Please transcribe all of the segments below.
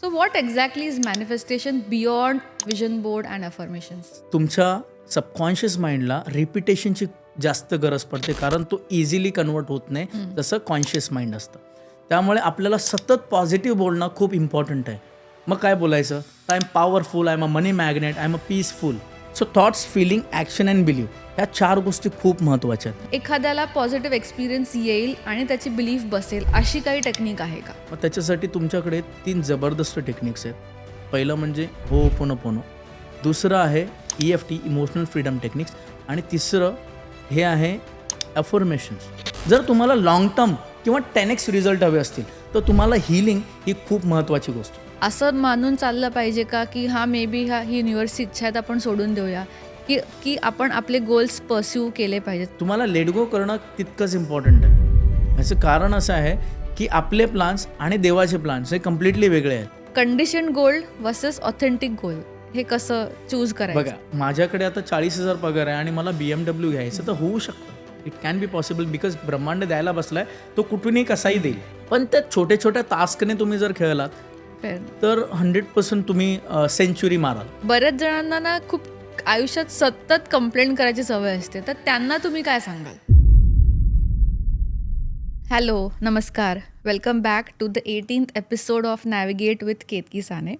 So, what exactly is manifestation beyond vision board and affirmations? तुमच्या subconscious माइंडला रिपिटेशनची जास्त गरज पडते, कारण तो इझिली कन्वर्ट होत नाही जसं कॉन्शियस माइंड असतं. त्यामुळे आपल्याला सतत पॉझिटिव्ह बोलणं खूप इम्पॉर्टंट आहे. मग काय बोलायचं? I am powerful, I am a money magnet, I am a peaceful. So thoughts, feeling, action and believe, ह्या 4 गोष्टी खूप महत्त्वाच्या आहेत. एखाद्याला पॉझिटिव्ह एक्सपिरियन्स येईल आणि त्याची बिलीफ बसेल अशी काही टेक्निक आहे का? मग त्याच्यासाठी तुमच्याकडे 3 जबरदस्त टेक्निक्स आहेत. पहिलं म्हणजे होओपोनोपोनो, दुसरं आहे EFT, इमोशनल फ्रीडम टेक्निक्स, आणि तिसरं हे आहे अफर्मेशन्स. जर तुम्हाला लाँग टर्म किंवा 10x रिझल्ट हवे असतील तर तुम्हाला हिलिंग ही खूप महत्त्वाची गोष्ट आहे. असं मानून चाललं पाहिजे का की मे बी ही युनिव्हर्सची इच्छा आहेत, आपण सोडून देऊया, की आपण आपले गोल्स परस्यू केले पाहिजेत? तुम्हाला लेट गो करणं तितकंच इम्पॉर्टंट आहे. याचं कारण असं आहे की आपले प्लान्स आणि देवाचे प्लान्स हे कम्प्लिटली वेगळे आहेत. कंडिशन गोल वर्सेस ऑथेंटिक गोल हे कसं चूज करायचं? बघा, माझ्याकडे आता 40,000 पगार आहे आणि मला BMW घ्यायचं तर होऊ शकतं. It can be possible, because ब्रह्मांड द्यायला बसलाय, तो कुठूनही कसाही देईल. पण त्या छोट्या छोट्या टास्कने तुम्ही जर खेळलात तर 100% तुम्ही सेंचुरी माराल. बऱ्याच जणांना ना खूप आयुष्यात सतत कंप्लेंट करायची सवय असते, तर त्यांना तुम्ही काय सांगाल? हॅलो, नमस्कार, welcome back to the 18th episode of navigate with Ketaki Sane.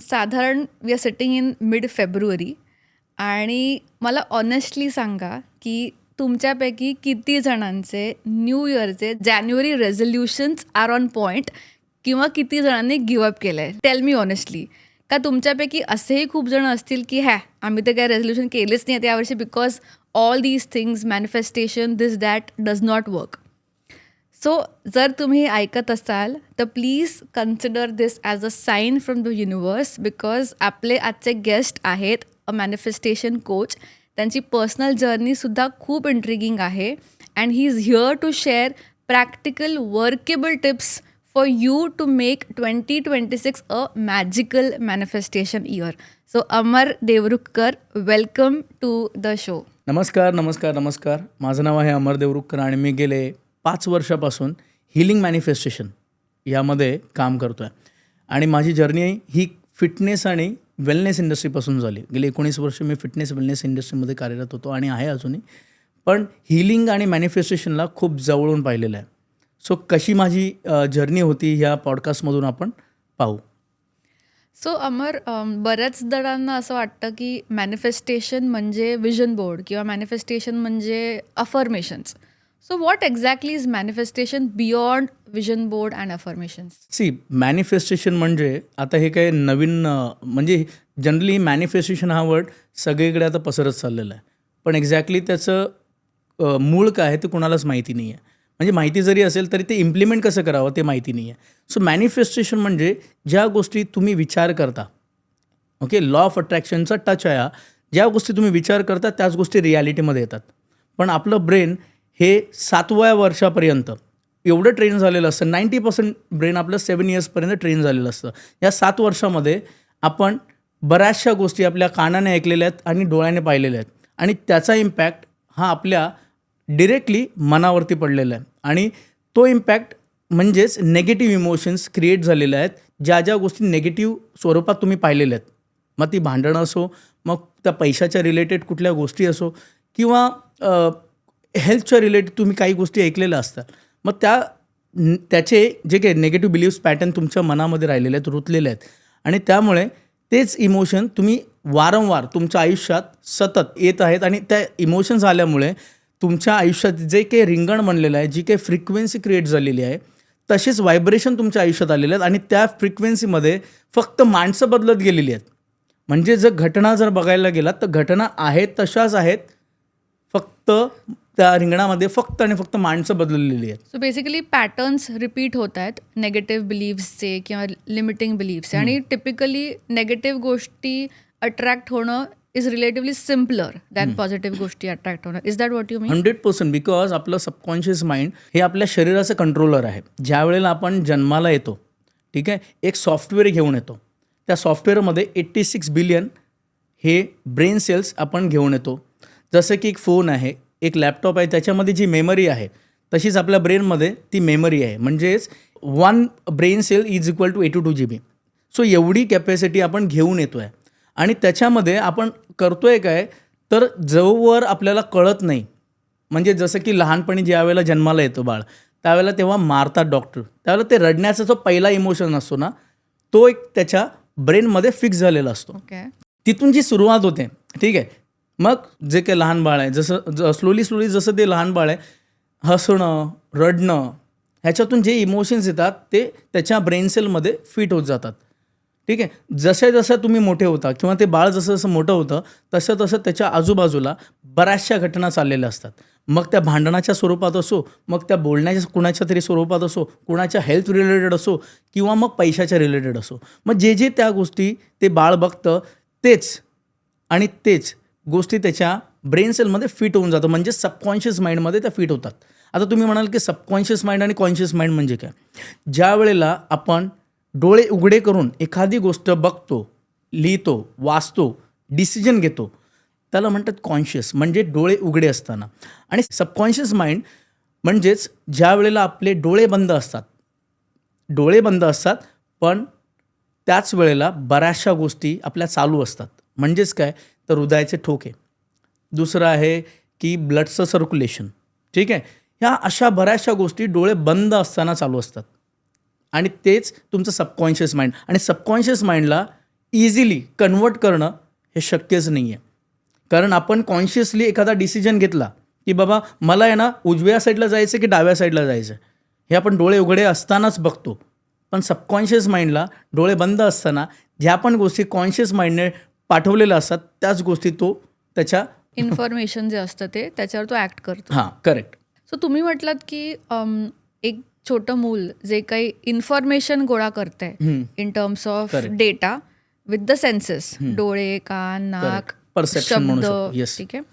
साधारण we are sitting in mid फेब्रुवारी आणि मला ऑनेस्टली सांगा की तुमच्यापैकी किती जणांचे न्यू इयरचे जानेवारी रेझोल्युशन्स आर ऑन पॉईंट, किंवा किती जणांनी गिवअप केलं आहे? Tell me honestly. का तुमच्यापैकी असेही खूप जण असतील की आम्ही तर काय रेझोल्युशन केलेच नाही आता यावर्षी, because all these things, manifestation, this that does not work. So जर तुम्ही ऐकत असाल तर please consider this as a sign from the universe, because आपले आजचे गेस्ट आहेत अ मॅनिफेस्टेशन कोच. त्यांची पर्सनल जर्नीसुद्धा खूप इंट्रिगिंग आहे, and he is here to share practical workable tips for you to make 2026 a magical manifestation year. So Amar Devrukkar, welcome to the show. नमस्कार नमस्कार नमस्कार. माझं नाव आहे अमर देवरुखकर आणि मी गेले 5 वर्षापासून हिलिंग मॅनिफेस्टेशन यामध्ये काम करतो आहे. आणि माझी जर्नी ही फिटनेस आणि वेलनेस इंडस्ट्रीपासून झाली. गेली 19 वर्ष मी फिटनेस वेलनेस इंडस्ट्रीमध्ये कार्यरत होतो आणि आहे अजूनही. पण हिलिंग आणि मॅनिफेस्टेशनला खूप जवळून पाहिलेलं आहे. सो कशी माझी जर्नी होती ह्या पॉडकास्टमधून आपण पाहू. सो अमर, बऱ्याच जणांना असं वाटतं की मॅनिफेस्टेशन म्हणजे विजन बोर्ड किंवा मॅनिफेस्टेशन म्हणजे affirmations. So what exactly is manifestation beyond vision board and affirmations? See, manifestation म्हणजे आता हे काय नवीन म्हणजे जनरली मॅनिफेस्टेशन हा वर्ड सगळीकडे आता पसरत चाललेला आहे, पण एक्झॅक्टली त्याचं मूळ काय आहे ते कुणालाच माहिती नाही आहे. म्हणजे माहिती जरी असेल तरी ते इम्प्लिमेंट कसं करावं ते माहिती नाही आहे. सो मॅनिफेस्टेशन म्हणजे ज्या गोष्टी तुम्ही विचार करता, ओके, लॉ ऑफ अट्रॅक्शनचा टच आहे. ज्या गोष्टी तुम्ही विचार करता त्याच गोष्टी रियालिटीमध्ये येतात. पण आपलं ब्रेन हे 7व्या वर्षापर्यंत एवढं ट्रेन झालेलं असतं. 90% ब्रेन आपलं 7 इयर्सपर्यंत ट्रेन झालेलं असतं. या 7 वर्षामध्ये आपण बऱ्याचशा गोष्टी आपल्या कानाने ऐकलेल्या आहेत आणि डोळ्याने पाहिलेल्या आहेत, आणि त्याचा इम्पॅक्ट हा आपल्या डिरेक्टली मनावरती पडलेला आहे. आणि तो इम्पॅक्ट म्हणजेच नेगेटिव्ह इमोशन्स क्रिएट झालेले आहेत. ज्या ज्या गोष्टी नेगेटिव्ह स्वरूपात तुम्ही पाहिलेल्या आहेत, मग ती भांडणं असो, मग त्या पैशाच्या रिलेटेड कुठल्या गोष्टी असो, किंवा हेल्थच्या रिलेटेड तुम्ही काही गोष्टी ऐकलेल्या असतात, मग त्याचे जे काही नेगेटिव्ह बिलीव्स पॅटर्न तुमच्या मनामध्ये राहिलेले आहेत, रुतलेले आहेत, आणि त्यामुळे तेच इमोशन तुम्ही वारंवार तुमच्या आयुष्यात सतत येत आहेत. आणि त्या इमोशन्स आल्यामुळे तुमच्या आयुष्यात जे काही रिंगण बनलेलं आहे, जी काही फ्रिक्वेन्सी क्रिएट झालेली आहे, तसेच व्हायब्रेशन तुमच्या आयुष्यात आलेले आहेत. आणि त्या फ्रिक्वेन्सीमध्ये फक्त माणसं बदलत गेलेली आहेत. म्हणजे जर घटना जर बघायला गेलात तर घटना आहेत तशाच आहेत, फक्त त्या रिंगणामध्ये फक्त आणि फक्त माणसं बदललेली आहेत. सो बेसिकली पॅटर्न्स रिपीट होत आहेत नेगेटिव्ह बिलीव्सचे किंवा लिमिटिंग बिलीव्सचे, आणि टिपिकली नेगेटिव्ह गोष्टी अट्रॅक्ट होणं is relatively simpler than positive गोष्टी अट्रॅक्ट होणं. Is that what you mean? 100%. Because आपलं सबकॉन्शियस माइंड हे आपल्या शरीराचं कंट्रोलर आहे. ज्या वेळेला आपण जन्माला येतो, ठीक आहे, एक सॉफ्टवेअर घेऊन येतो. त्या सॉफ्टवेअरमध्ये 86 बिलियन हे ब्रेन सेल्स आपण घेऊन येतो. जसं की एक फोन आहे, एक लॅपटॉप आहे, त्याच्यामध्ये जी मेमरी आहे तशीच आपल्या ब्रेनमध्ये ती मेमरी आहे. म्हणजेच 1 brain cell is equal to 82 GB. So एवढी कॅपॅसिटी आपण घेऊन येतो आहे. आणि त्याच्यामध्ये आपण करतो आहे काय, तर जोवर आपल्याला कळत नाही, म्हणजे जसं की लहानपणी ज्या वेळेला जन्माला येतो बाळ, त्यावेळेला तेव्हा मारतात डॉक्टर. त्यावेळेला ते रडण्याचा जो पहिला इमोशन असतो ना, तो एक त्याच्या ब्रेनमध्ये फिक्स झालेला असतो. ओके. तिथून जी सुरुवात होते, ठीक आहे. मग जे काही लहान बाळ आहे, जसं स्लोली जसं ते लहान बाळ आहे, हसणं, रडणं, ह्याच्यातून जे इमोशन्स येतात ते त्याच्या ब्रेन सेलमध्ये फिट होत जातात. ठीक आहे. जसं तुम्ही मोठे होता किंवा ते बाळ जसं मोठं होतं तसं त्याच्या आजूबाजूला बऱ्याचशा घटना चाललेल्या असतात. मग त्या भांडणाच्या स्वरूपात असो, मग त्या बोलण्याच्या कुणाच्या तरी स्वरूपात असो, कुणाच्या हेल्थ रिलेटेड असो किंवा मग पैशाच्या रिलेटेड असो. मग जे त्या गोष्टी ते बाळ बघतं तेच गोष्टी त्याच्या ब्रेन सेलमध्ये फिट होऊन जातं. म्हणजे सबकॉन्शियस माइंडमध्ये त्या फिट होतात. आता तुम्ही म्हणाल की सबकॉन्शियस माइंड आणि कॉन्शियस माइंड म्हणजे काय? ज्या वेळेला आपण डोळे उघडे करून एखादी गोष्ट बघतो, लिहितो, वाचतो, डिसिजन घेतो, त्याला म्हणतात कॉन्शियस, म्हणजे डोळे उघडे असताना. आणि सबकॉन्शियस माइंड म्हणजेच ज्या वेळेला आपले डोळे बंद असतात पण त्याच वेळेला बऱ्याचशा गोष्टी आपल्या चालू असतात. म्हणजेच काय, तर हृदयाचे ठोके, दुसरं आहे की ब्लडचं सर्क्युलेशन. ठीक आहे. ह्या अशा बऱ्याचशा गोष्टी डोळे बंद असताना चालू असतात. आणि तेच तुमचं सबकॉन्शियस माइंड. आणि सबकॉन्शियस माइंडला इझिली कन्वर्ट करणं हे शक्यच नाही आहे. कारण आपण कॉन्शियसली एखादा डिसिजन घेतला की बाबा मला आहे ना उजव्या साईडला जायचं की डाव्या साईडला जायचं, हे आपण डोळे उघडे असतानाच बघतो. पण सबकॉन्शियस माइंडला डोळे बंद असताना ज्या पण गोष्टी कॉन्शियस माइंडने पाठवलेल्या असतात त्याच गोष्टी तो त्याच्या इन्फॉर्मेशन जे असतं ते त्याच्यावर तो ॲक्ट करतो. हां, करेक्ट. सो तुम्ही म्हटलात की एक छोटं मूल जे काही इन्फॉर्मेशन गोळा करतंय in terms of Correct. Data with the census, डोळे, कान, नाक, परसेप्शन म्हणू शब्द, शकतो. येस. ठीक आहे.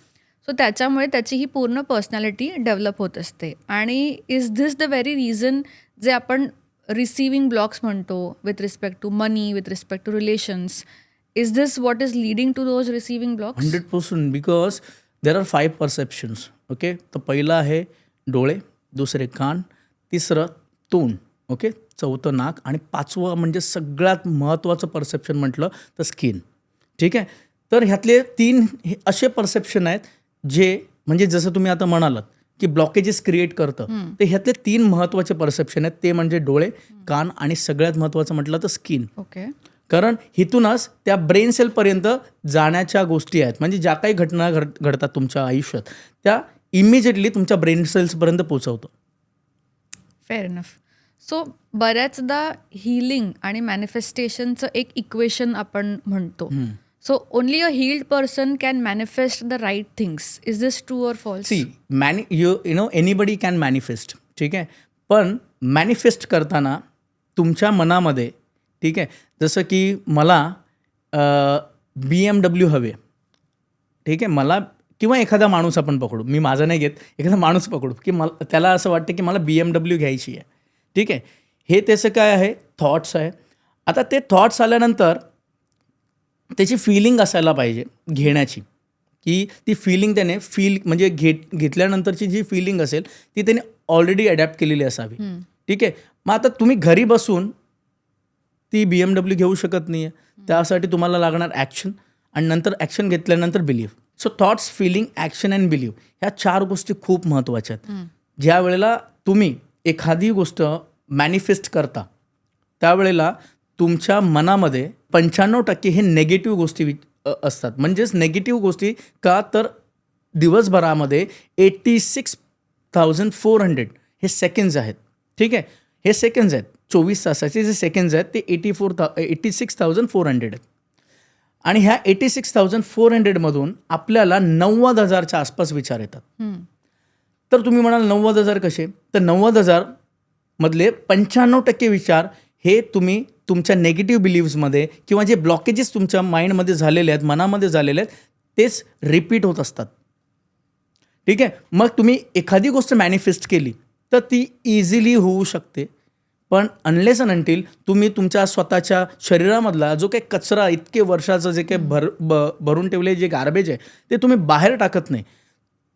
सो त्याच्यामुळे त्याची ही पूर्ण पर्सनॅलिटी डेव्हलप होत असते. आणि is this the very reason जे आपण रिसिविंग ब्लॉक्स म्हणतो with respect to money, with respect to relations, is this what is leading to those receiving blocks? 100%. Because there are 5 perceptions. Okay. तर पहिलं आहे डोळे, दुसरे कान, तिसरं तोंड, ओके, चौथं नाक, आणि पाचवं म्हणजे सगळ्यात महत्त्वाचं परसेप्शन म्हटलं तर स्किन. ठीक आहे. तर ह्यातले 3 हे असे परसेप्शन आहेत जे म्हणजे जसं तुम्ही आता म्हणालात की ब्लॉकेजेस क्रिएट करतं, ते ह्यातले 3 महत्त्वाचे परसेप्शन आहेत. ते म्हणजे डोळे, कान आणि सगळ्यात महत्त्वाचं म्हटलं तर स्किन. ओके. कारण हिथूनच त्या ब्रेन सेलपर्यंत जाण्याच्या गोष्टी आहेत. म्हणजे ज्या काही घटना घडतात तुमच्या आयुष्यात त्या इमिजिएटली तुमच्या ब्रेन सेल्सपर्यंत पोचवतो. Fair enough. सो बऱ्याचदा हिलिंग आणि मॅनिफेस्टेशनचं एक इक्वेशन आपण म्हणतो. So only a healed person can manifest the right things. Is this true or false? See you know anybody can manifest. ठीक आहे. पण मॅनिफेस्ट करताना तुमच्या मनामध्ये, ठीक आहे, जसं की मला BMW हवे, ठीक आहे, मला किंवा एखादा माणूस आपण पकडू, मी माझा नाही घेत, एखादा माणूस पकडू की मला त्याला असं वाटतं की मला BMW घ्यायची आहे. ठीक आहे. हे त्याचं काय आहे, थॉट्स आहे. आता ते थॉट्स आल्यानंतर त्याची फिलिंग असायला पाहिजे घेण्याची, की ती फिलिंग त्याने म्हणजे घेतल्यानंतरची जी फिलिंग असेल ती त्याने ऑलरेडी अडॅप्ट केलेली असावी. ठीक आहे. मग आता तुम्ही घरी बसून ती BMW घेऊ शकत नाही आहे. त्यासाठी तुम्हाला लागणार ॲक्शन, आणि नंतर ॲक्शन घेतल्यानंतर believe. So thoughts, feeling, action and believe ह्या 4 गोष्टी खूप महत्त्वाच्या आहेत. ज्या वेळेला तुम्ही एखादी गोष्ट मॅनिफेस्ट करता त्यावेळेला तुमच्या मनामध्ये 95% हे नेगेटिव्ह गोष्टी असतात. म्हणजेच नेगेटिव्ह गोष्टी का, तर दिवसभरामध्ये 86,400 हे सेकंड्स आहेत. ठीक आहे. हे सेकंड्स आहेत, 24 तासाचे जे सेकंड्स आहेत ते 86,400 आहेत. आणि ह्या 86,400 मधून आपल्याला 90,000च्या आसपास विचार येतात. तर तुम्ही म्हणाल 90,000 कसे, तर 90,000 मधले 95% विचार हे तुम्ही तुमच्या नेगेटिव्ह बिलीव्समध्ये किंवा जे ब्लॉकेजेस तुमच्या माइंडमध्ये झालेले आहेत, मनामध्ये झालेले आहेत, तेच रिपीट होत असतात. ठीक आहे. मग तुम्ही एखादी गोष्ट मॅनिफेस्ट केली तर ती इझिली होऊ शकते. पण अनलेस अँड अनटिल तुम्ही तुमच्या स्वतःच्या शरीरामधला जो काही कचरा, इतके वर्षाचं जे काही भरून ठेवले जे गार्बेज आहे ते तुम्ही बाहेर टाकत नाही,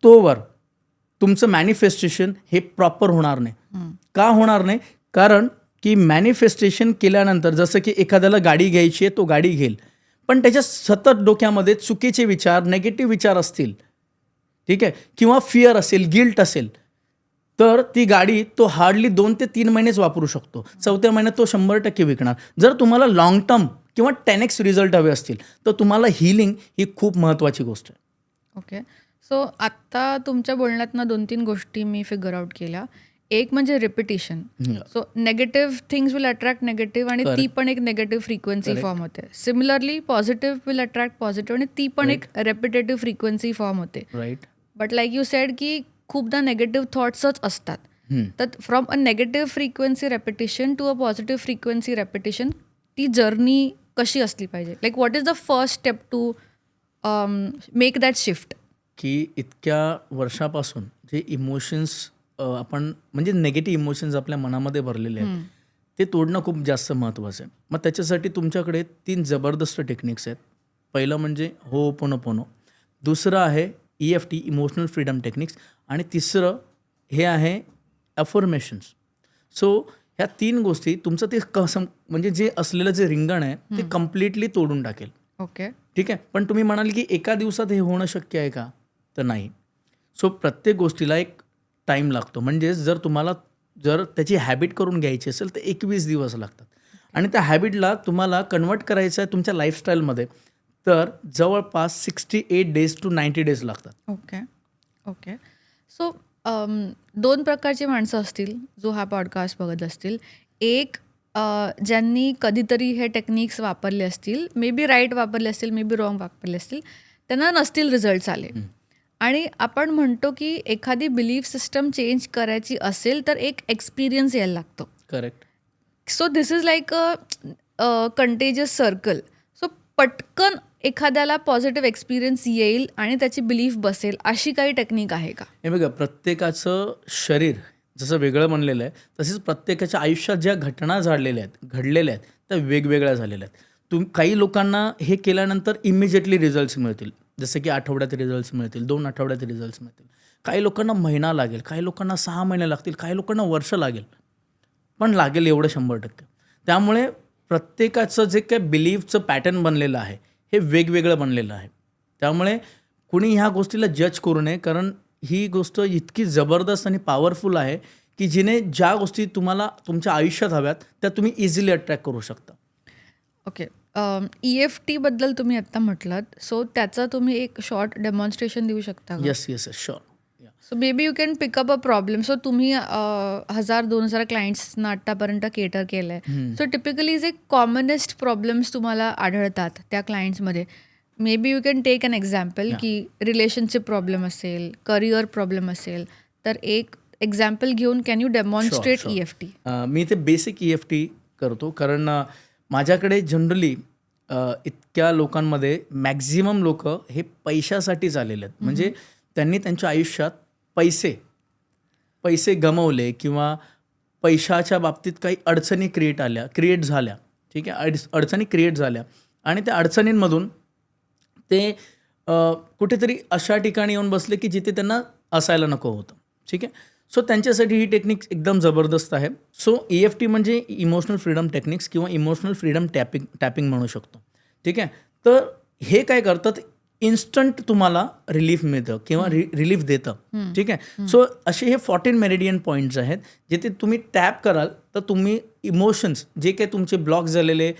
तोवर तुमचं मॅनिफेस्टेशन हे प्रॉपर होणार नाही. का होणार नाही? कारण की मॅनिफेस्टेशन केल्यानंतर जसं की एखाद्याला गाडी घ्यायची आहे, तो गाडी घेईल, पण त्याच्या सतत डोक्यामध्ये चुकीचे विचार, नेगेटिव्ह विचार असतील, ठीक आहे, किंवा फिअर असेल, गिल्ट असेल, तर ती गाडी तो हार्डली 2 ते 3 महिनेच वापरू शकतो. 4थ्या महिन्यात तो 100% विकणार. जर तुम्हाला लाँग टर्म किंवा 10x रिझल्ट हवे असतील, तर तुम्हाला हिलिंग ही खूप महत्त्वाची गोष्ट आहे. ओके. सो आत्ता तुमच्या बोलण्यातनं 2-3 गोष्टी मी फिगर आउट केल्या. एक म्हणजे repetition. So negative things will attract negative आणि ती पण एक नेगेटिव्ह फ्रिक्वेन्सी फॉर्म होते. Similarly positive will attract positive आणि ती पण एक रेपिटेटिव्ह फ्रिक्वेन्सी फॉर्म होते. Right. But like you said की खूपदा नेगेटिव्ह थॉट्सच असतात. तर from a negative frequency repetition to a positive frequency repetition ती जर्नी कशी असली पाहिजे? Like what is the first step to make that shift? की इतक्या वर्षापासून जे इमोशन्स आपण म्हणजे निगेटिव्ह इमोशन्स आपल्या मनामध्ये भरलेले आहेत, ते तोडणं खूप जास्त महत्त्वाचं आहे. मग त्याच्यासाठी तुमच्याकडे 3 जबरदस्त टेक्निक्स आहेत. पहिलं म्हणजे होओपोनोपोनो, दुसरं आहे EFT इमोशनल फ्रीडम टेक्निक्स, आणि तिसरं हे आहे अफर्मेशन्स. सो ह्या 3 गोष्टी तुमचं ते कसं म्हणजे जे असलेलं जे रिंगण आहे ते कम्प्लिटली तोडून टाकेल. ओके. ठीक आहे. पण तुम्ही म्हणाल की एका दिवसात हे होणं शक्य आहे का? तर नाही. सो प्रत्येक गोष्टीला एक टाईम लागतो. म्हणजे जर त्याची हॅबिट करून घ्यायची असेल तर 21 दिवस लागतात, आणि त्या हॅबिटला तुम्हाला कन्वर्ट करायचं आहे तुमच्या लाईफस्टाईलमध्ये, तर जवळपास 68 डेज टू 90 डेज लागतात. ओके. ओके. सो 2 प्रकारची माणसं असतील जो हा पॉडकास्ट बघत असतील. एक ज्यांनी कधीतरी हे टेक्निक्स वापरले असतील, मे बी राईट वापरले असतील, मे बी रॉंग वापरले असतील, त्यांना नसतील रिझल्ट्स आले. आणि आपण म्हणतो की एखादी बिलीफ सिस्टम चेंज करायची असेल तर एक एक्सपिरियन्स यायला लागतो. Correct. So this is like a contagious circle. So पटकन एखाद्याला पॉझिटिव्ह एक्सपिरियन्स येईल आणि त्याची बिलीफ बसेल, अशी काही टेक्निक आहे का? हे बघा, प्रत्येकाचं शरीर जसं वेगळं बनलेलं आहे, तसेच प्रत्येकाच्या आयुष्यात ज्या घटना घडलेल्या आहेत त्या वेगवेगळ्या झालेल्या आहेत. काही लोकांना हे केल्यानंतर इमिजिएटली रिझल्ट्स मिळतील, जसं की आठवड्यात रिझल्ट्स मिळतील, 2 आठवड्यात रिझल्ट्स मिळतील. काही लोकांना महिना लागेल, काही लोकांना 6 महिने लागतील, काही लोकांना वर्ष लागेल, पण लागेल एवढं 100%. त्यामुळे प्रत्येकाचं जे काही बिलीफचं पॅटर्न बनलेलं आहे हे वेगवेगळं बनलेलं आहे. त्यामुळे कुणी ह्या गोष्टीला जज करू नये, कारण ही गोष्ट इतकी जबरदस्त आणि पॉवरफुल आहे की जिने ज्या गोष्टी तुम्हाला तुमच्या आयुष्यात हव्यात त्या तुम्ही इझिली अट्रॅक्ट करू शकता. ओके. EFT बद्दल तुम्ही आत्ता म्हटलात, सो त्याचं तुम्ही एक शॉर्ट डेमॉन्स्ट्रेशन देऊ शकता का? Yes sure. So maybe you can pick up a problem. So तुम्ही 1000-2000 क्लायंट्सना आत्तापर्यंत केटर केलं आहे. सो टिपिकली जे कॉमनेस्ट प्रॉब्लेम्स तुम्हाला आढळतात त्या क्लायंट्समध्ये, maybe you can take an example की रिलेशनशिप प्रॉब्लेम असेल, करिअर प्रॉब्लेम असेल, तर एक एक्झाम्पल घेऊन can you demonstrate Sure. EFT? मी ते बेसिक EFT करतो, कारण माझ्याकडे जनरली इतक्या लोकांमध्ये मॅक्झिमम लोक हे पैशासाठीच आलेले आहेत. म्हणजे त्यांनी त्यांच्या आयुष्यात पैसे गमावले किंवा पैशाच्या बाबतीत काही अडचणी क्रिएट झाल्या. ठीक आहे, अडचणी क्रिएट झाल्या आणि त्या अडचणींमधून ते कुठेतरी अशा ठिकाणी येऊन बसले की जिथे त्यांना असायला नको होतं. ठीक आहे. सो त्यांच्यासाठी ही टेक्निक एकदम जबरदस्त आहे. सो EFT म्हणजे इमोशनल फ्रीडम टेक्निक्स किंवा इमोशनल फ्रीडम टॅपिंग म्हणू शकतो. ठीक आहे. तर हे काय करतात, इन्स्टंट तुम्हाला रिलीफ मिळतं किंवा रिलीफ देतं. ठीक आहे. सो असे हे 14 मेरिडियन पॉईंट्स आहेत, जिथे तुम्ही टॅप कराल तर तुम्ही इमोशन्स जे काही तुमचे ब्लॉक झालेले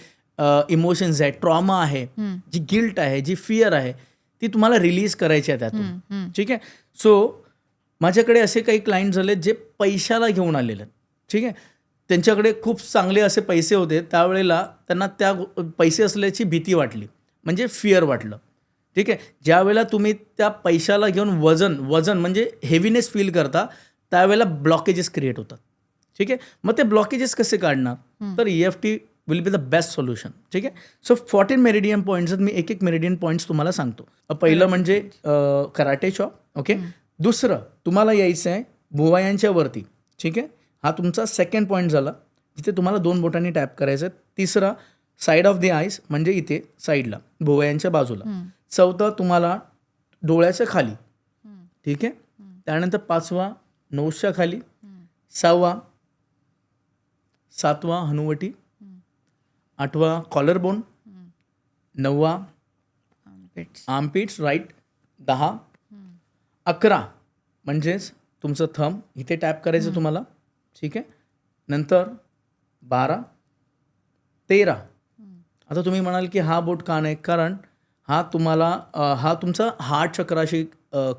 इमोशन्स आहेत, ट्रॉमा आहे, जी गिल्ट आहे, जी फिअर आहे, ती तुम्हाला रिलीज करायची आहे त्यातून. ठीक आहे. सो माझ्याकडे असे काही क्लायंट झाले जे पैशाला घेऊन आलेले आहेत. ठीक आहे. त्यांच्याकडे खूप चांगले असे पैसे होते, त्यावेळेला त्यांना त्या पैसे असल्याची भीती वाटली, म्हणजे फिअर वाटलं. ठीक आहे. ज्या वेळेला तुम्ही त्या पैशाला घेऊन वजन म्हणजे हेवीनेस फील करता, त्यावेळेला ब्लॉकेजेस क्रिएट होतात. ठीक आहे. मग ते ब्लॉकेजेस कसे काढणार, तर EFT will be the best solution. ठीक आहे. सो 14 मेरिडियन पॉईंट्स आहेत. मी एक मेरिडियन पॉईंट्स तुम्हाला सांगतो. पहिलं म्हणजे कराटे चॉप. ओके. दुसरं तुम्हाला यायचं आहे भुवयांच्या वरती. ठीक आहे. हा तुमचा सेकंड पॉईंट झाला, जिथे तुम्हाला 2 बोटांनी टॅप करायचं आहे. तिसरा साईड ऑफ द आईज, म्हणजे इथे साईडला भुवयांच्या बाजूला. चौथं तुम्हाला डोळ्याच्या खाली. ठीक आहे. त्यानंतर 5वा नोजच्या खाली, 6वा 7वा हनुवटी, 8वा कॉलर बोन, 9वा आर्मपिट्स राईट, 10, 11 म्हणजेच तुमचं थंब इथे टॅप करायचं तुम्हाला, ठीक आहे. नंतर 12, 13. आता तुम्ही म्हणाल की हा बोट का नाही, कारण हा तुम्हाला हा तुमचा हार्ट चक्राशी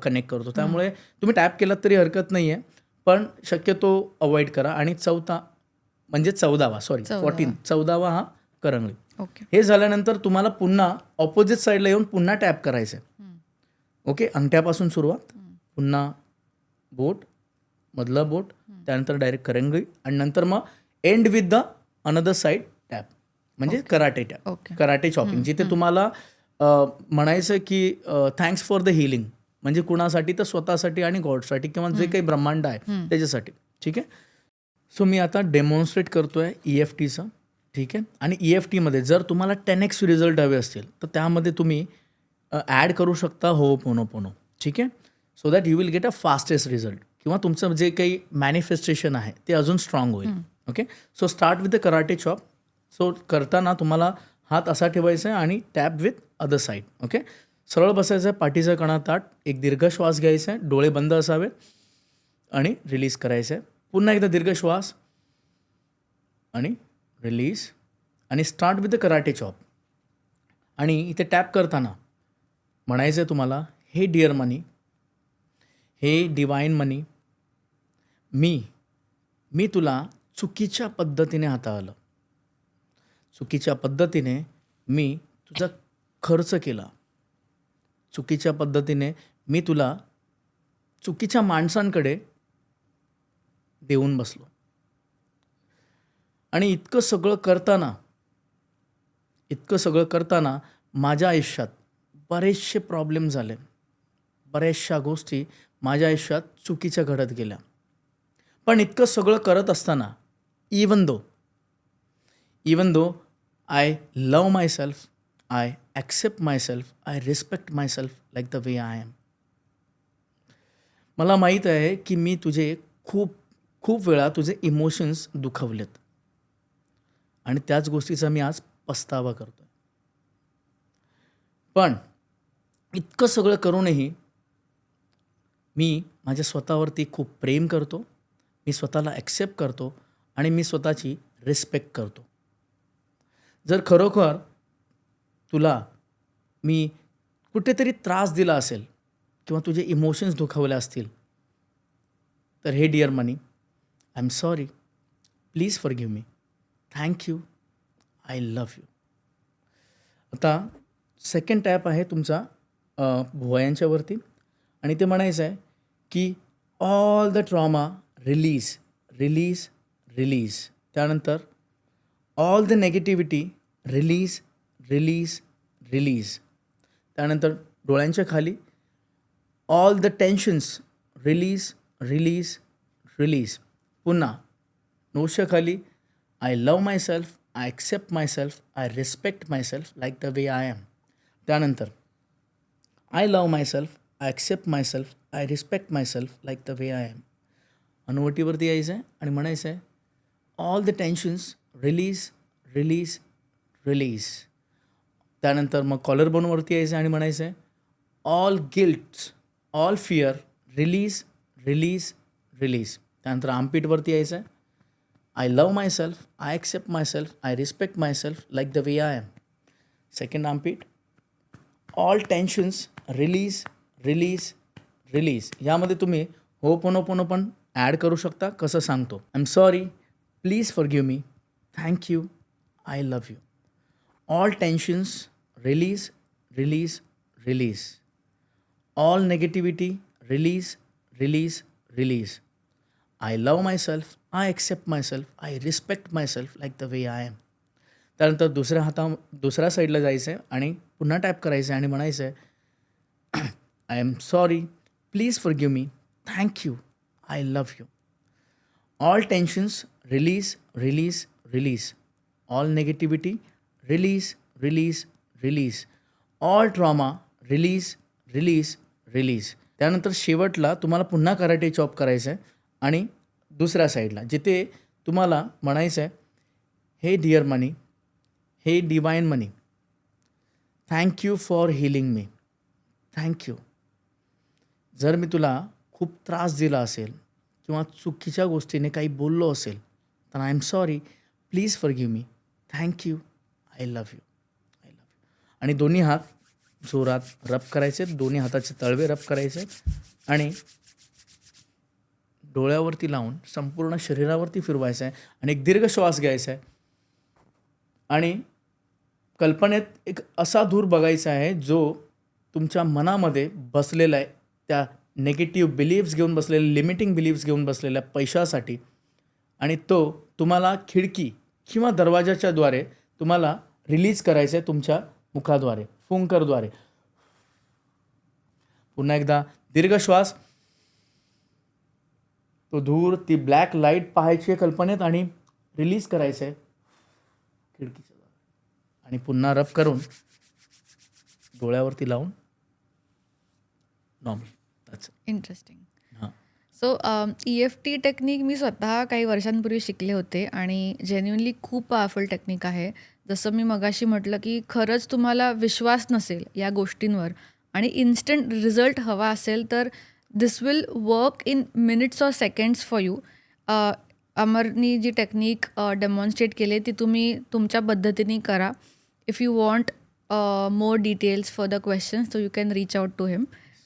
कनेक्ट करतो, त्यामुळे तुम्ही टॅप केलात तरी हरकत नाही आहे, पण शक्यतो अवॉइड करा. आणि 14वा हा करंगळी. ओके. हे झाल्यानंतर तुम्हाला पुन्हा ऑपोजिट साईडला येऊन पुन्हा टॅप करायचं आहे. ओके, अंगठ्यापासून सुरुवात, पुन्हा बोट, मधलं बोट, त्यानंतर डायरेक्ट करंगळी, आणि नंतर मग end with the another side tap, म्हणजे karate tap, okay. Karate chopping, जिथे तुम्हाला म्हणायचं की थँक्स फॉर द हिलिंग, म्हणजे कुणासाठी तर स्वतःसाठी आणि गॉडसाठी किंवा जे काही ब्रह्मांड आहे त्याच्यासाठी, ठीक आहे. सो मी आता डेमॉन्स्ट्रेट करतोय EFTचं, ठीक आहे. आणि EFTमध्ये जर तुम्हाला 10x रिझल्ट हवे असतील तर त्यामध्ये तुम्ही ॲड करू शकता होपोनोपोनो, ठीक आहे. So that you will get a fastest result, किंवा तुमचं जे काही मॅनिफेस्टेशन आहे ते अजून स्ट्रॉंग होईल. Okay, so start with the karate chop. So करताना तुम्हाला हात असा ठेवायचा आहे आणि tap with other side. Okay, सरळ बसायचं आहे, पाठीचा कणा ताट, एक दीर्घ श्वास घ्यायचा आहे, डोळे बंद असावेत, आणि रिलीज करायचं आहे. पुन्हा एकदा दीर्घ श्वास आणि रिलीज, आणि start with the karate chop. आणि इथे टॅप करताना म्हणायचं आहे तुम्हाला, हे डिअर मनी, हे डिवाइन मनी, मी तुला चुकीच्या पद्धतीने हाताळलं, चुकीच्या पद्धतीने मी तुझा खर्च केला, चुकीच्या पद्धतीने मी तुला चुकीच्या माणसांकडे देऊन बसलो. आणि इतकं सगळं करताना माझ्या आयुष्यात बरेचसे प्रॉब्लेम झाले, बऱ्याचशा गोष्टी माझ्या आयुष्यात चुकीच्या घडत गेल्या. पण इतकं सगळं करत असताना, even though I love myself, I accept myself, I respect myself like the way I am. मला माहीत आहे की मी तुझे खूप वेळा तुझे इमोशन्स दुखवलेत, आणि त्याच गोष्टीचा मी आज पस्तावा करतो. पण इतकं सगळं करूनही मी माझ्या स्वतःवरती खूप प्रेम करतो, मी स्वतःला ॲक्सेप्ट करतो, आणि मी स्वतःची रिस्पेक्ट करतो. जर खरोखर तुला मी कुठेतरी त्रास दिला असेल किंवा तुझे इमोशन्स दुखावले असतील, तर हे dear money, I am sorry, please forgive me, thank you, I love you. आता सेकंड टॅप आहे तुमचा भुवयांच्यावरती, आणि ते म्हणायचं आहे की all the trauma release, release, release. त्यानंतर all the negativity release, release, release. त्यानंतर डोळ्यांच्या खाली all the tensions release, release, release. पुन्हा नोजच्या खाली I love myself, I accept myself, I respect myself like the way I am. त्यानंतर I love myself, I accept myself, I respect myself like the way I am. हनुवटीवरती यायचं आहे आणि म्हणायचं आहे all the tensions release, release, release. त्यानंतर मग collar बोनवरती यायचं आणि म्हणायचं आहे all guilts, all fear release, release, release. त्यानंतर आर्मपिटवरती यायचं आहे I love myself, I accept myself, I respect myself like the way I am. Second armpit all tensions release, release, release. यामध्ये तुम्ही होपोनोपोनो पण add करू शकता. कसं सांगतो, I am sorry, please forgive me, thank you, I love you. All tensions release, release, release. All negativity release, release, release. I love myself, I accept myself, I respect myself like the way I am. त्यानंतर दुसऱ्या साईडला जायचं आहे आणि पुन्हा tap करायचं आहे आणि म्हणायचं आहे I am sorry, please forgive me, thank you, I love you. All tensions release, release, release. All negativity release, release, release. All trauma release, release, release. त्यानंतर शेवटला तुम्हाला पुन्हा कराटे चॉप करायचं आहे आणि दुसऱ्या साईडला जिथे तुम्हाला म्हणायचं आहे, हे डिअर मनी, हे divine money, thank you for healing me, thank you. जर मी तुला खूप त्रास दिला असेल किंवा चुकीच्या गोष्टीने काही बोललो असेल तर I am sorry, please forgive me, thank you, I love you, I love you. आणि दोन्ही हात जोरात रब करायचे, दोन्ही हाताचे तळवे रब करायचे आणि डोळ्यावरती लावून संपूर्ण शरीरावरती फिरवायचं आहे आणि एक दीर्घ श्वास घ्यायचा आहे आणि कल्पनेत एक असा धूर बघायचा आहे जो तुमच्या मनामध्ये बसलेला आहे, त्या नेगेटिव्ह बिलीव्स घेऊन बसलेले, लिमिटिंग बिलीव्स घेऊन बसलेल्या पैशासाठी, आणि तो तुम्हाला खिडकी किंवा दरवाजाच्याद्वारे तुम्हाला रिलीज करायचं आहे तुमच्या मुखाद्वारे, फुंकरद्वारे. पुन्हा एकदा दीर्घ श्वास, तो धूर, ती ब्लॅक लाईट पाहायची आहे कल्पनेत आणि रिलीज करायचं आहे खिडकीच्या द्वारे आणि पुन्हा रब करून डोळ्यावरती लावून नॉर्मल. That's interesting. हां. सो EFT टेक्निक मी स्वतः काही वर्षांपूर्वी शिकले होते आणि जेन्युइनली खूप पॉवरफुल टेक्निक आहे. जसं मी मगाशी म्हटलं की खरंच तुम्हाला विश्वास नसेल या गोष्टींवर आणि इन्स्टंट रिझल्ट हवा असेल तर this will work in minutes or seconds for you. अमरनी जी टेक्निक डेमॉन्स्ट्रेट केली ती तुम्ही तुमच्या पद्धतीने करा. If you want more details for the questions, so you can reach out to him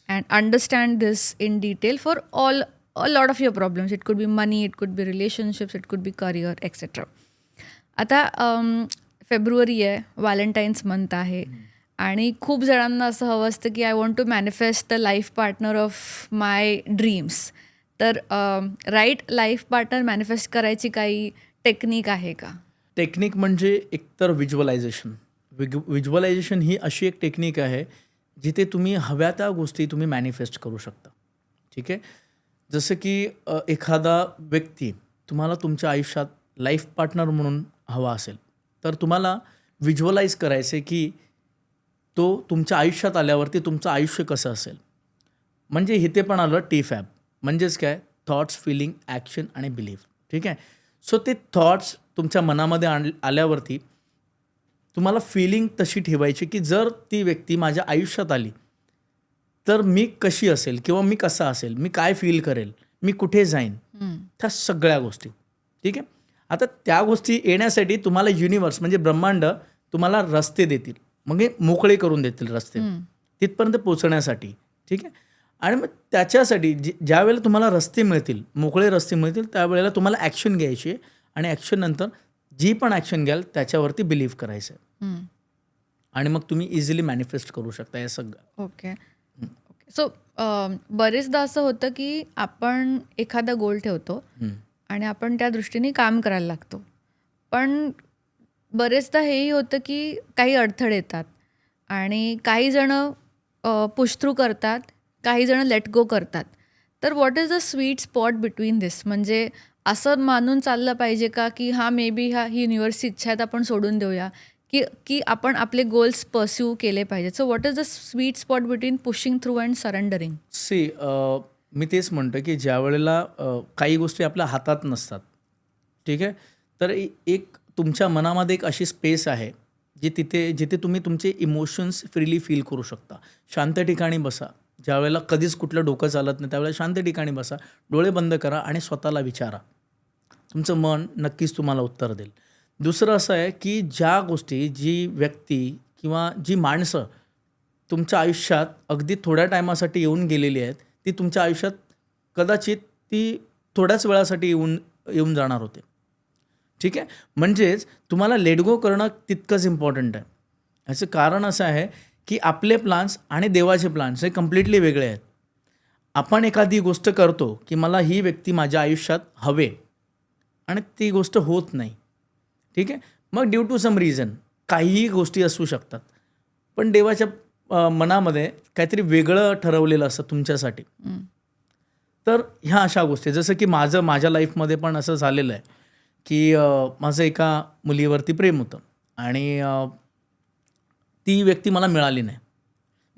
and understand this in detail for a lot of your problems. It could be money, it could be relationships, it could be career, etc. आता फेब्रुवारी आहे, valentine's month आहे आणि खूप जणांना असं हवं असतं की I want to manifest the life partner of my dreams. तर राईट लाईफ पार्टनर मॅनिफेस्ट करायची काही टेक्निक आहे का? टेक्निक म्हणजे एकतर व्हिज्युअलायझेशन. व्हिज्युअलायझेशन ही अशी एक टेक्निक आहे जिथे तुम्ही हव्या त्या गोष्टी तुम्ही मॅनिफेस्ट करू शकता. ठीक आहे. जसं की एखादा व्यक्ती तुम्हाला तुमच्या आयुष्यात लाईफ पार्टनर म्हणून हवा असेल तर तुम्हाला व्हिज्युअलाइज करायचं आहे की तो तुमच्या आयुष्यात आल्यावरती तुमचं आयुष्य कसं असेल. म्हणजे इथे पण आलं TFAB, म्हणजेच काय, थॉट्स, फिलिंग, ॲक्शन आणि बिलीफ. ठीक आहे. सो ते थॉट्स तुमच्या मनामध्ये आल्यावरती तुम्हाला फिलिंग तशी ठेवायची की जर ती व्यक्ती माझ्या आयुष्यात आली तर मी कशी असेल किंवा मी कसा असेल, मी काय फील करेल, मी कुठे जाईन, त्या सगळ्या गोष्टी. ठीक आहे. आता त्या गोष्टी येण्यासाठी तुम्हाला युनिवर्स म्हणजे ब्रह्मांड तुम्हाला रस्ते देतील, मग मोकळे करून देतील रस्ते तिथपर्यंत पोचण्यासाठी. ठीक आहे. आणि मग त्याच्यासाठी ज्या वेळेला तुम्हाला रस्ते मिळतील, मोकळे रस्ते मिळतील, त्यावेळेला तुम्हाला ॲक्शन घ्यायची आहे आणि ॲक्शन नंतर जी पण ॲक्शन घ्याल त्याच्यावरती बिलीव्ह करायचं आहे आणि मग तुम्ही इझिली मॅनिफेस्ट करू शकता हे सगळं. ओके. सो बरेचदा असं होतं की आपण एखादा गोल ठेवतो आणि आपण त्या दृष्टीने काम करायला लागतो, पण बरेचदा हेही होतं की काही अडथळे येतात आणि काही जणं पुश थ्रू करतात, काही जणं लेट गो करतात. तर what is the sweet spot between this? म्हणजे असं मानून चाललं पाहिजे का की मे बी ही युनिव्हर्सची इच्छा आहेत, आपण सोडून देऊया, की आपण आपले गोल्स पर्स्यू केले पाहिजेत? So what is the sweet spot between pushing through and surrendering? मी तेच म्हणतो की ज्या वेळेला काही गोष्टी आपल्या हातात नसतात, ठीक आहे, तर एक तुमच्या मनामध्ये एक अशी स्पेस आहे जिथे तुम्ही तुमचे इमोशन्स फ्रीली फील करू शकता. शांत ठिकाणी बसा. ज्या वेळेला कधीच कुठलं डोकं चालत नाही त्यावेळेला शांत ठिकाणी बसा, डोळे बंद करा आणि स्वतःला विचारा. तुमचं मन नक्कीच तुम्हाला उत्तर देईल. दुसरं असं आहे की ज्या गोष्टी, जी व्यक्ती किंवा जी माणसं तुमच्या आयुष्यात अगदी थोड्या टायमासाठी येऊन गेलेली आहेत, ती तुमच्या आयुष्यात कदाचित ती थोड्याच वेळासाठी येऊन जाणार होते. ठीक आहे. म्हणजेच तुम्हाला लेट गो करणं तितकंच इम्पॉर्टंट आहे. याचं कारण असं आहे की आपले प्लान्स आणि देवाचे प्लान्स हे कम्प्लिटली वेगळे आहेत. आपण एखादी गोष्ट करतो की मला ही व्यक्ती माझ्या आयुष्यात हवे आणि ती गोष्ट होत नाही. ठीक आहे. मग ड्यू टू सम रिझन काहीही गोष्टी असू शकतात, पण देवाच्या मनामध्ये काहीतरी वेगळं ठरवलेलं असतं तुमच्यासाठी. तर ह्या अशा गोष्टी, जसं की माझ्या लाईफमध्ये पण असं झालेलं आहे की माझं एका मुलीवरती प्रेम होतं आणि ती व्यक्ती मला मिळाली नाही.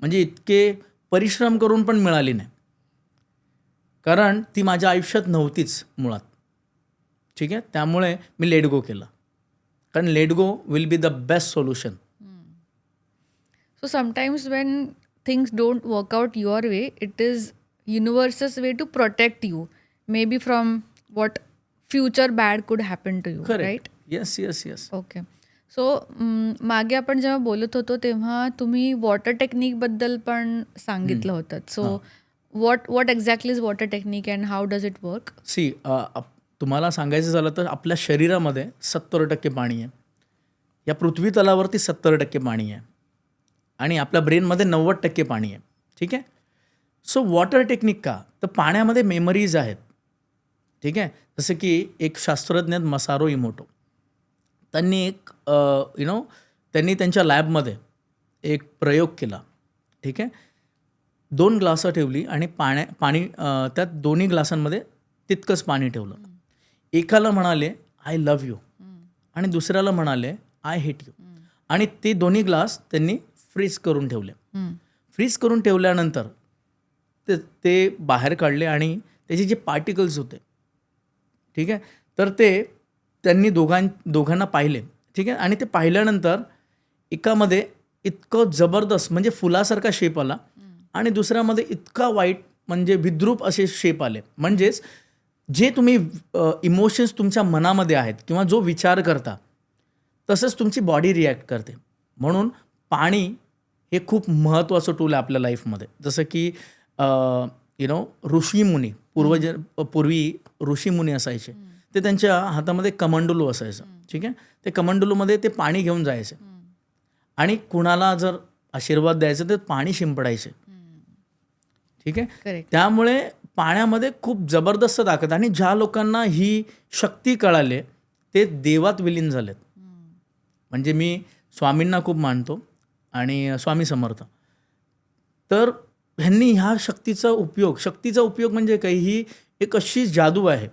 म्हणजे इतके परिश्रम करून पण मिळाली नाही. कारण ती माझ्या आयुष्यात नव्हतीच मुळात. ठीक आहे, त्यामुळे मी लेट गो केलं, कारण let go will be the best solution. So sometimes when things don't work out your way, it is universe's way to protect you, maybe from what future bad could happen to you, right? Correct. Yes yes yes. Okay. So मागे आपण जेव्हा बोलत होतो तेव्हा तुम्ही water टेक्निकबद्दल पण सांगितलं होतं. So what exactly is water technique and how does it work? See तुम्हाला सांगायचं झालं तर आपल्या शरीरामध्ये 70% पाणी आहे. या पृथ्वी तलावरती 70% पाणी आहे आणि आपल्या ब्रेनमध्ये 90% पाणी आहे. ठीक आहे. सो वॉटर टेक्निक का, तर पाण्यामध्ये मेमरीज आहेत. ठीक आहे. जसं की एक शास्त्रज्ञ आहेत मसारो इमोटो, त्यांनी एक त्यांनी त्यांच्या लॅबमध्ये एक प्रयोग केला. ठीक आहे. 2 ग्लासं ठेवली आणि पाणी त्यात दोन्ही ग्लासांमध्ये तितकंच पाणी ठेवलं. एकाला म्हणाले आय लव्ह यू आणि दुसऱ्याला म्हणाले आय हेट यू, आणि ते दोन्ही ग्लास त्यांनी फ्रीज करून ठेवले. फ्रीज करून ठेवल्यानंतर ते बाहेर काढले आणि त्याचे जे पार्टिकल्स होते, ठीक आहे, तर ते त्यांनी दोघांना पाहिले. ठीक आहे. आणि ते पाहिल्यानंतर एकामध्ये इतकं जबरदस्त म्हणजे फुलासारखा शेप आला आणि दुसऱ्यामध्ये इतका वाईट म्हणजे विद्रूप असे शेप आले. म्हणजेच जे तुम्ही इमोशन्स तुमच्या मनामध्ये आहेत किंवा जो विचार करता तसंच तुमची बॉडी रिॲक्ट करते. म्हणून पाणी हे खूप महत्त्वाचं टूल आहे आपल्या लाईफमध्ये. जसं की ऋषीमुनी पूर्वी ऋषीमुनी असायचे, ते त्यांच्या हातामध्ये कमंडलू असायचं. ठीक आहे. ते कमंडलूमध्ये ते पाणी घेऊन जायचे आणि कुणाला जर आशीर्वाद द्यायचा तर पाणी शिंपडायचे. ठीक आहे. करेक्ट. त्यामुळे पाण्यामध्ये खूप जबरदस्त ताकद, आणि ज्या लोकांना ही शक्ती कळाले ते देवात विलीन झालेत. म्हणजे मी स्वामींना खूप मानतो आणि स्वामी समर्थ, तर ह्यांनी ह्या शक्तीचा उपयोग म्हणजे काही ही एक अशी जादू आहे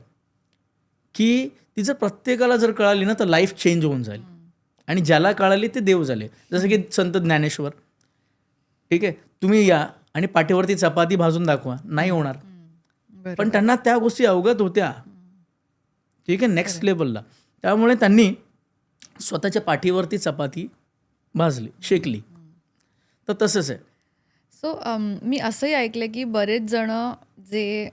की ती जर प्रत्येकाला जर कळाली ना तर लाईफ चेंज होऊन जाईल. आणि ज्याला कळाली ते देव झाले. जसं की संत ज्ञानेश्वर. ठीक आहे. तुम्ही या आणि पाठीवरती चपाती भाजून दाखवा, नाही होणार, पण त्यांना त्या गोष्टी अवगत होत्या. ठीक आहे, नेक्स्ट लेवलला. त्यामुळे त्यांनी स्वतःच्या पाठीवरती चपाती भाजली, शेकली. तर तसंच आहे. सो मी असंही ऐकलं की बरेच जण जे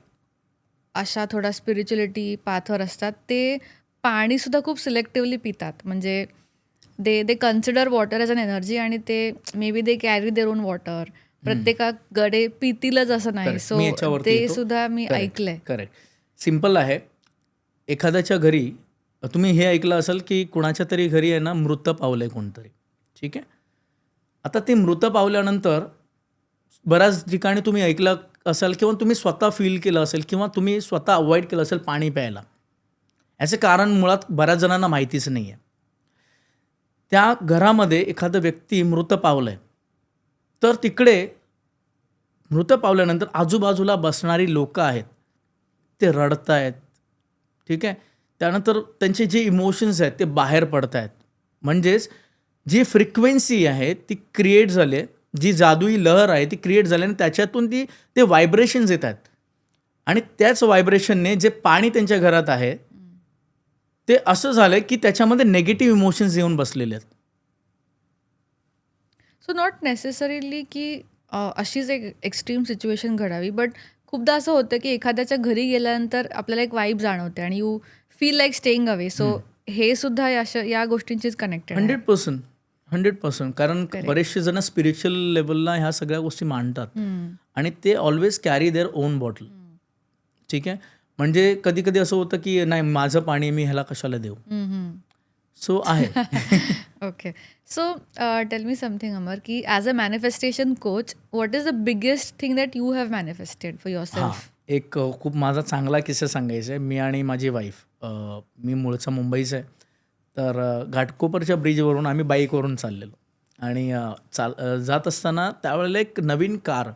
अशा थोडा स्पिरिच्युअलिटी पाथवर असतात ते पाणीसुद्धा खूप सिलेक्टिव्हली पितात. म्हणजे they consider water as an energy आणि ते maybe they carry their own water. प्रत्येकाकडे पितीलच असं नाही. Correct. सो मी याच्यावरती ते येतो. सुद्धा मी ऐकलंय. करेक्ट. सिम्पल आहे. एखाद्याच्या घरी तुम्ही हे ऐकलं असेल की कुणाच्या तरी घरी आहे ना मृत पावलंय कोणतरी. ठीक आहे. आता ते मृत पावल्यानंतर बऱ्याच ठिकाणी तुम्ही ऐकलं असाल किंवा तुम्ही स्वतः फील केलं असेल किंवा तुम्ही स्वतः अवॉइड केलं असेल पाणी प्यायला. याचे कारण मुळात बऱ्याच जणांना माहितीच नाही आहे. त्या घरामध्ये एखादा व्यक्ती मृत पावलं आहे, तर तिकडे मृत पावल्यानंतर आजूबाजूला बसणारी लोकं आहेत ते रडत आहेत. ठीक आहे. त्यानंतर त्यांचे जे इमोशन्स आहेत ते बाहेर पडत आहेत. म्हणजेच जी फ्रिक्वेन्सी आहे ती क्रिएट झाली, जी जादुई लहर आहे ती क्रिएट झाली आणि त्याच्यातून ते व्हायब्रेशन्स येत आहेत. आणि त्याच व्हायब्रेशनने जे पाणी त्यांच्या घरात आहे ते असं झालं की त्याच्यामध्ये नेगेटिव्ह इमोशन्स येऊन बसलेले आहेत. सो नॉट नेसेसरीली की अशीच एक एक्स्ट्रीम सिच्युएशन घडावी, बट खूपदा असं होतं की एखाद्याच्या घरी गेल्यानंतर आपल्याला एक वाईब जाणवते आणि you feel like staying away. So हे सुद्धा या गोष्टींचीच कनेक्टेड आहे. 100%. कारण बरेचसे जण स्पिरिच्युअल लेवलला ह्या सगळ्या गोष्टी मांडतात आणि ते always carry their on bottle. ठीक आहे. म्हणजे कधी कधी असं होतं की नाही माझं पाणी मी ह्याला कशाला देऊ. सो आहे. Okay. So tell me something Amar, की as a manifestation coach what is the biggest thing that you have manifested for yourself? एक खूप माझा चांगला किस्सा सांगायचा आहे. मी आणि माझी वाईफ, मी मूळचा मुंबईचा आहे, तर घाटकोपरच्या ब्रिजवरून आम्ही बाईकवरून चाललेलो आणि जात असताना त्यावेळेला एक नवीन कार,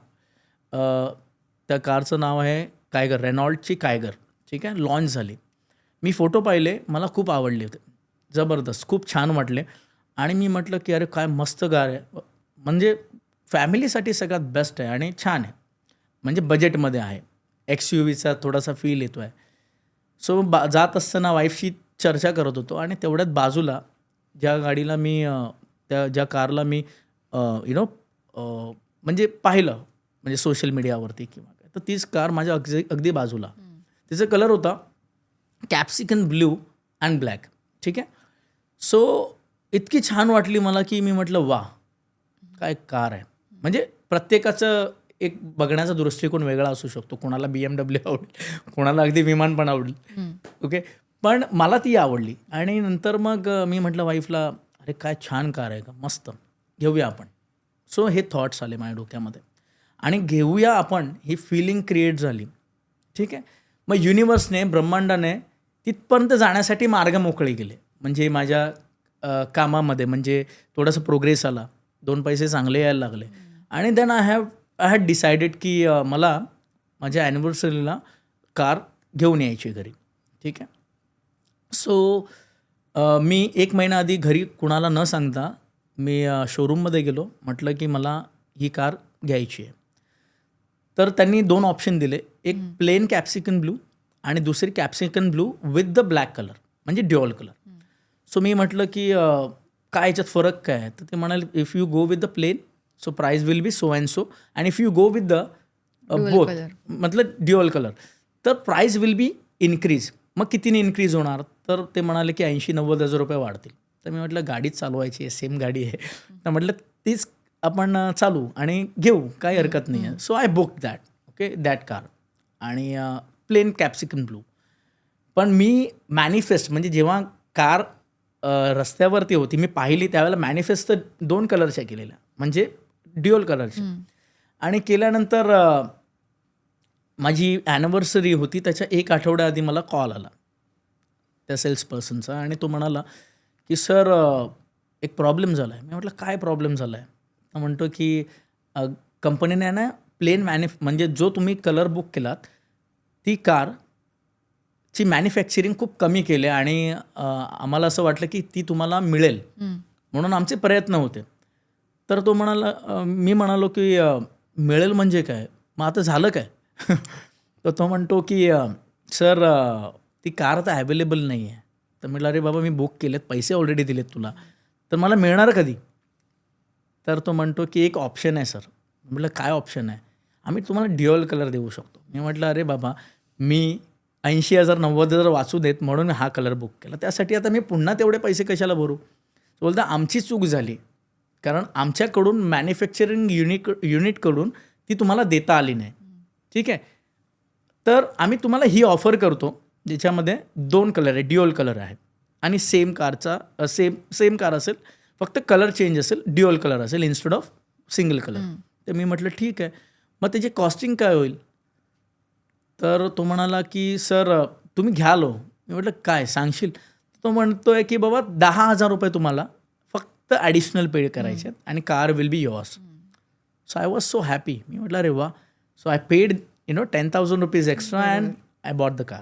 त्या कारचं नाव आहे कायगर, रेनॉल्डची कायगर. ठीक आहे. लॉन्च झाली. मी फोटो पाहिले, मला खूप आवडले होते, जबरदस्त, खूप छान वाटले. आणि मी म्हटलं की अरे काय मस्त कार आहे, म्हणजे फॅमिलीसाठी सगळ्यात बेस्ट आहे आणि छान आहे, म्हणजे बजेटमध्ये आहे. XUVचा थोडासा फील येतो आहे. सो जात असताना वाईफशी चर्चा करत होतो आणि तेवढ्यात बाजूला ज्या गाडीला मी ज्या कारला मी म्हणजे पाहिलं म्हणजे सोशल मीडियावरती किंवा काय, तर तीच कार माझ्या अगदी बाजूला. तिचा कलर होता कॅप्सिकन ब्ल्यू अँड ब्लॅक. ठीक आहे. सो इतकी छान वाटली मला की मी म्हटलं वा काय कार आहे. म्हणजे प्रत्येकाचं एक बघण्याचा दृष्टिकोन वेगळा असू शकतो. कोणाला BMW आवडेल, कोणाला अगदी विमान पण आवडेल. ओके. पण मला ती आवडली आणि नंतर मग मी म्हटलं वाईफला, अरे काय छान कार आहे का, मस्त, घेऊया आपण. सो हे थॉट्स आले माझ्या डोक्यामध्ये आणि घेऊया आपण ही फिलिंग क्रिएट झाली. ठीक आहे. मग युनिवर्सने, ब्रह्मांडाने तिथपर्यंत जाण्यासाठी मार्ग मोकळे केले. म्हणजे माझ्या कामामध्ये म्हणजे थोडासा प्रोग्रेस आला, 2 पैसे चांगले यायला लागले आणि देन आय हॅड डिसाइडेड की मला माझ्या ॲनिव्हर्सरीला कार घेऊन यायची घरी. ठीक आहे. सो मी 1 महिना आधी घरी कुणाला न सांगता मी शोरूममध्ये गेलो. म्हटलं की मला ही कार घ्यायची आहे. तर त्यांनी 2 ऑप्शन दिले. एक प्लेन कॅप्सिकन ब्लू आणि दुसरी capsicum blue with the black colour, म्हणजे ड्युअल कलर. सो मी म्हटलं की काय याच्यात फरक काय आहे. तर ते म्हणाले, if you go with the plain so price will be so and so, and if you go with the both मतलब ड्युअल कलर तर प्राईस विल बी इन्क्रीज. मग कितीने इन्क्रीज होणार. तर ते म्हणाले की 80-90 हजार रुपये वाढतील. तर मी म्हटलं गाडीच चालवायची आहे, सेम गाडी आहे. तर म्हटलं तीच आपण चालू आणि घेऊ, काही हरकत नाही आहे. So I book that. Okay, that car आणि प्लेन कॅप्सिकन ब्लू. पण मी मॅनिफेस्ट म्हणजे जेव्हा कार रस्त्यावरती होती मी पाहिली त्यावेळेला मॅनिफेस्ट तर 2 कलरच्या केलेल्या, म्हणजे ड्युअल कलरच्या. आणि केल्यानंतर माझी ॲनिव्हर्सरी होती त्याच्या 1 आठवड्या आधी मला कॉल आला त्या सेल्स पर्सनचा आणि तो म्हणाला की सर एक प्रॉब्लेम झाला आहे. मी म्हटलं काय प्रॉब्लेम झाला आहे. तो म्हणतो की कंपनीने ना प्लेन म्हणजे जो तुम्ही कलर बुक केलात ती कारची मॅन्युफॅक्चरिंग खूप कमी केली आणि आम्हाला असं वाटलं की ती तुम्हाला मिळेल म्हणून आमचे प्रयत्न होते. तर तो म्हणाला, मी म्हणालो की मिळेल म्हणजे काय, मग आता झालं काय. तर तो म्हणतो की सर ती कार आता अवेलेबल नाही आहे. तर म्हटलं अरे बाबा मी बुक केलेत, पैसे ऑलरेडी दिलेत तुला, तर मला मिळणार कधी. तर तो म्हणतो की एक ऑप्शन आहे सर. म्हटलं काय ऑप्शन आहे. आम्ही तुम्हाला ड्युअल कलर देऊ शकतो. मी म्हटलं अरे बाबा मी 80,000 90,000 वाचू देत म्हणून मी हा कलर बुक केला, त्यासाठी आता मी पुन्हा तेवढे पैसे कशाला भरू. बोलता आमची चूक झाली कारण आमच्याकडून मॅन्युफॅक्चरिंग युनिटकडून ती तुम्हाला देता आली नाही. ठीक आहे. तर आम्ही तुम्हाला ही ऑफर करतो ज्याच्यामध्ये 2 कलर आहे, ड्युअल कलर आहे आणि सेम कारचा सेम कार असेल, फक्त कलर चेंज असेल, ड्युअल कलर असेल इन्स्टेड ऑफ सिंगल कलर. तर मी म्हटलं ठीक आहे, मग त्याची कॉस्टिंग काय होईल. तर तो म्हणाला की सर तुम्ही घ्याल हो. मी म्हटलं काय सांगशील. तो म्हणतोय की बाबा 10,000 रुपये तुम्हाला फक्त ॲडिशनल पे करायचे आहेत आणि car will be yours. So I was so happy. मी म्हटलं अरे वा. So I paid 10,000 rupees extra and I bought the car.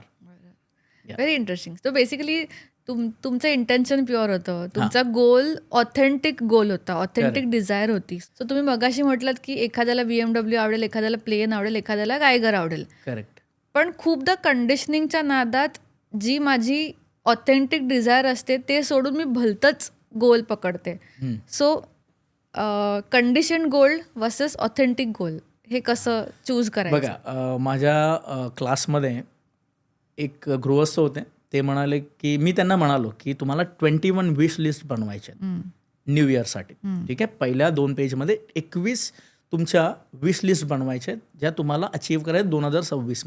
Very interesting. So basically तुमचं इंटेन्शन प्युअर होतं, तुमचा गोल ऑथेंटिक गोल होता, ऑथेंटिक डिझायर होती. सो तुम्ही मगाशी म्हटलात की एखाद्याला BMW आवडेल, एखाद्याला प्लेन आवडेल, एखाद्याला गायगर आवडेल. करेक्ट. पण खूपदा कंडिशनिंगच्या नादात जी माझी ऑथेंटिक डिझायर असते ते सोडून मी भलतंच गोल पकडते. सो कंडिशन गोल वर्सेस ऑथेंटिक गोल हे कसं चूज करायचं. बघा माझ्या क्लासमध्ये एक गृहस्थ होते. ते म्हणाले की मी त्यांना म्हणालो की तुम्हाला 21 विश लिस्ट बनवायच्या न्यू इयरसाठी. ठीक आहे. पहिल्या 2 पेजमध्ये 21 तुमच्या विश लिस्ट बनवायच्या आहेत ज्या तुम्हाला अचीव्ह करायच्या 2026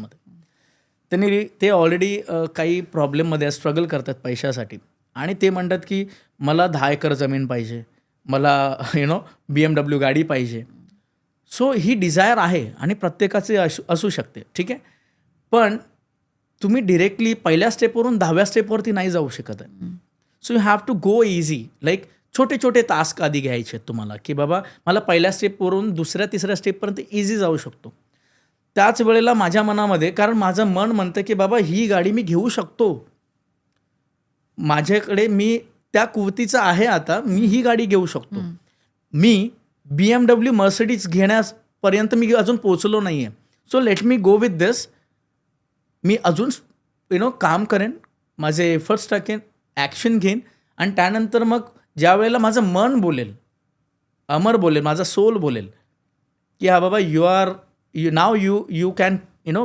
त्यांनी ते ऑलरेडी काही प्रॉब्लेममध्ये स्ट्रगल करतात पैशासाठी आणि ते म्हणतात की मला 10 एकर जमीन पाहिजे, मला BMW गाडी पाहिजे. सो ही डिझायर आहे आणि प्रत्येकाचे असू शकते. ठीक आहे. पण तुम्ही डिरेक्टली पहिल्या स्टेपवरून 10व्या स्टेपवरती नाही जाऊ शकत आहे. So you have to go easy. Like छोटे छोटे टास्क आधी घ्यायचे आहेत तुम्हाला की बाबा मला पहिल्या स्टेपवरून 2ऱ्या-3ऱ्या स्टेपपर्यंत इझी जाऊ शकतो. त्याच वेळेला माझ्या मनामध्ये, कारण माझं मन म्हणतं की बाबा ही गाडी मी घेऊ शकतो, माझ्याकडे मी त्या कुवतीचं आहे, आता मी ही गाडी घेऊ शकतो. मी BMW मर्सिडीज घेण्यापर्यंत मी अजून पोचलो नाही आहे. So let me go with this मी अजून काम करेन, माझे एफर्ट्स टाकेन, ॲक्शन घेईन आणि त्यानंतर मग ज्या वेळेला माझं मन बोलेल, अमर बोलेल, माझा सोल बोलेल की हा बाबा you can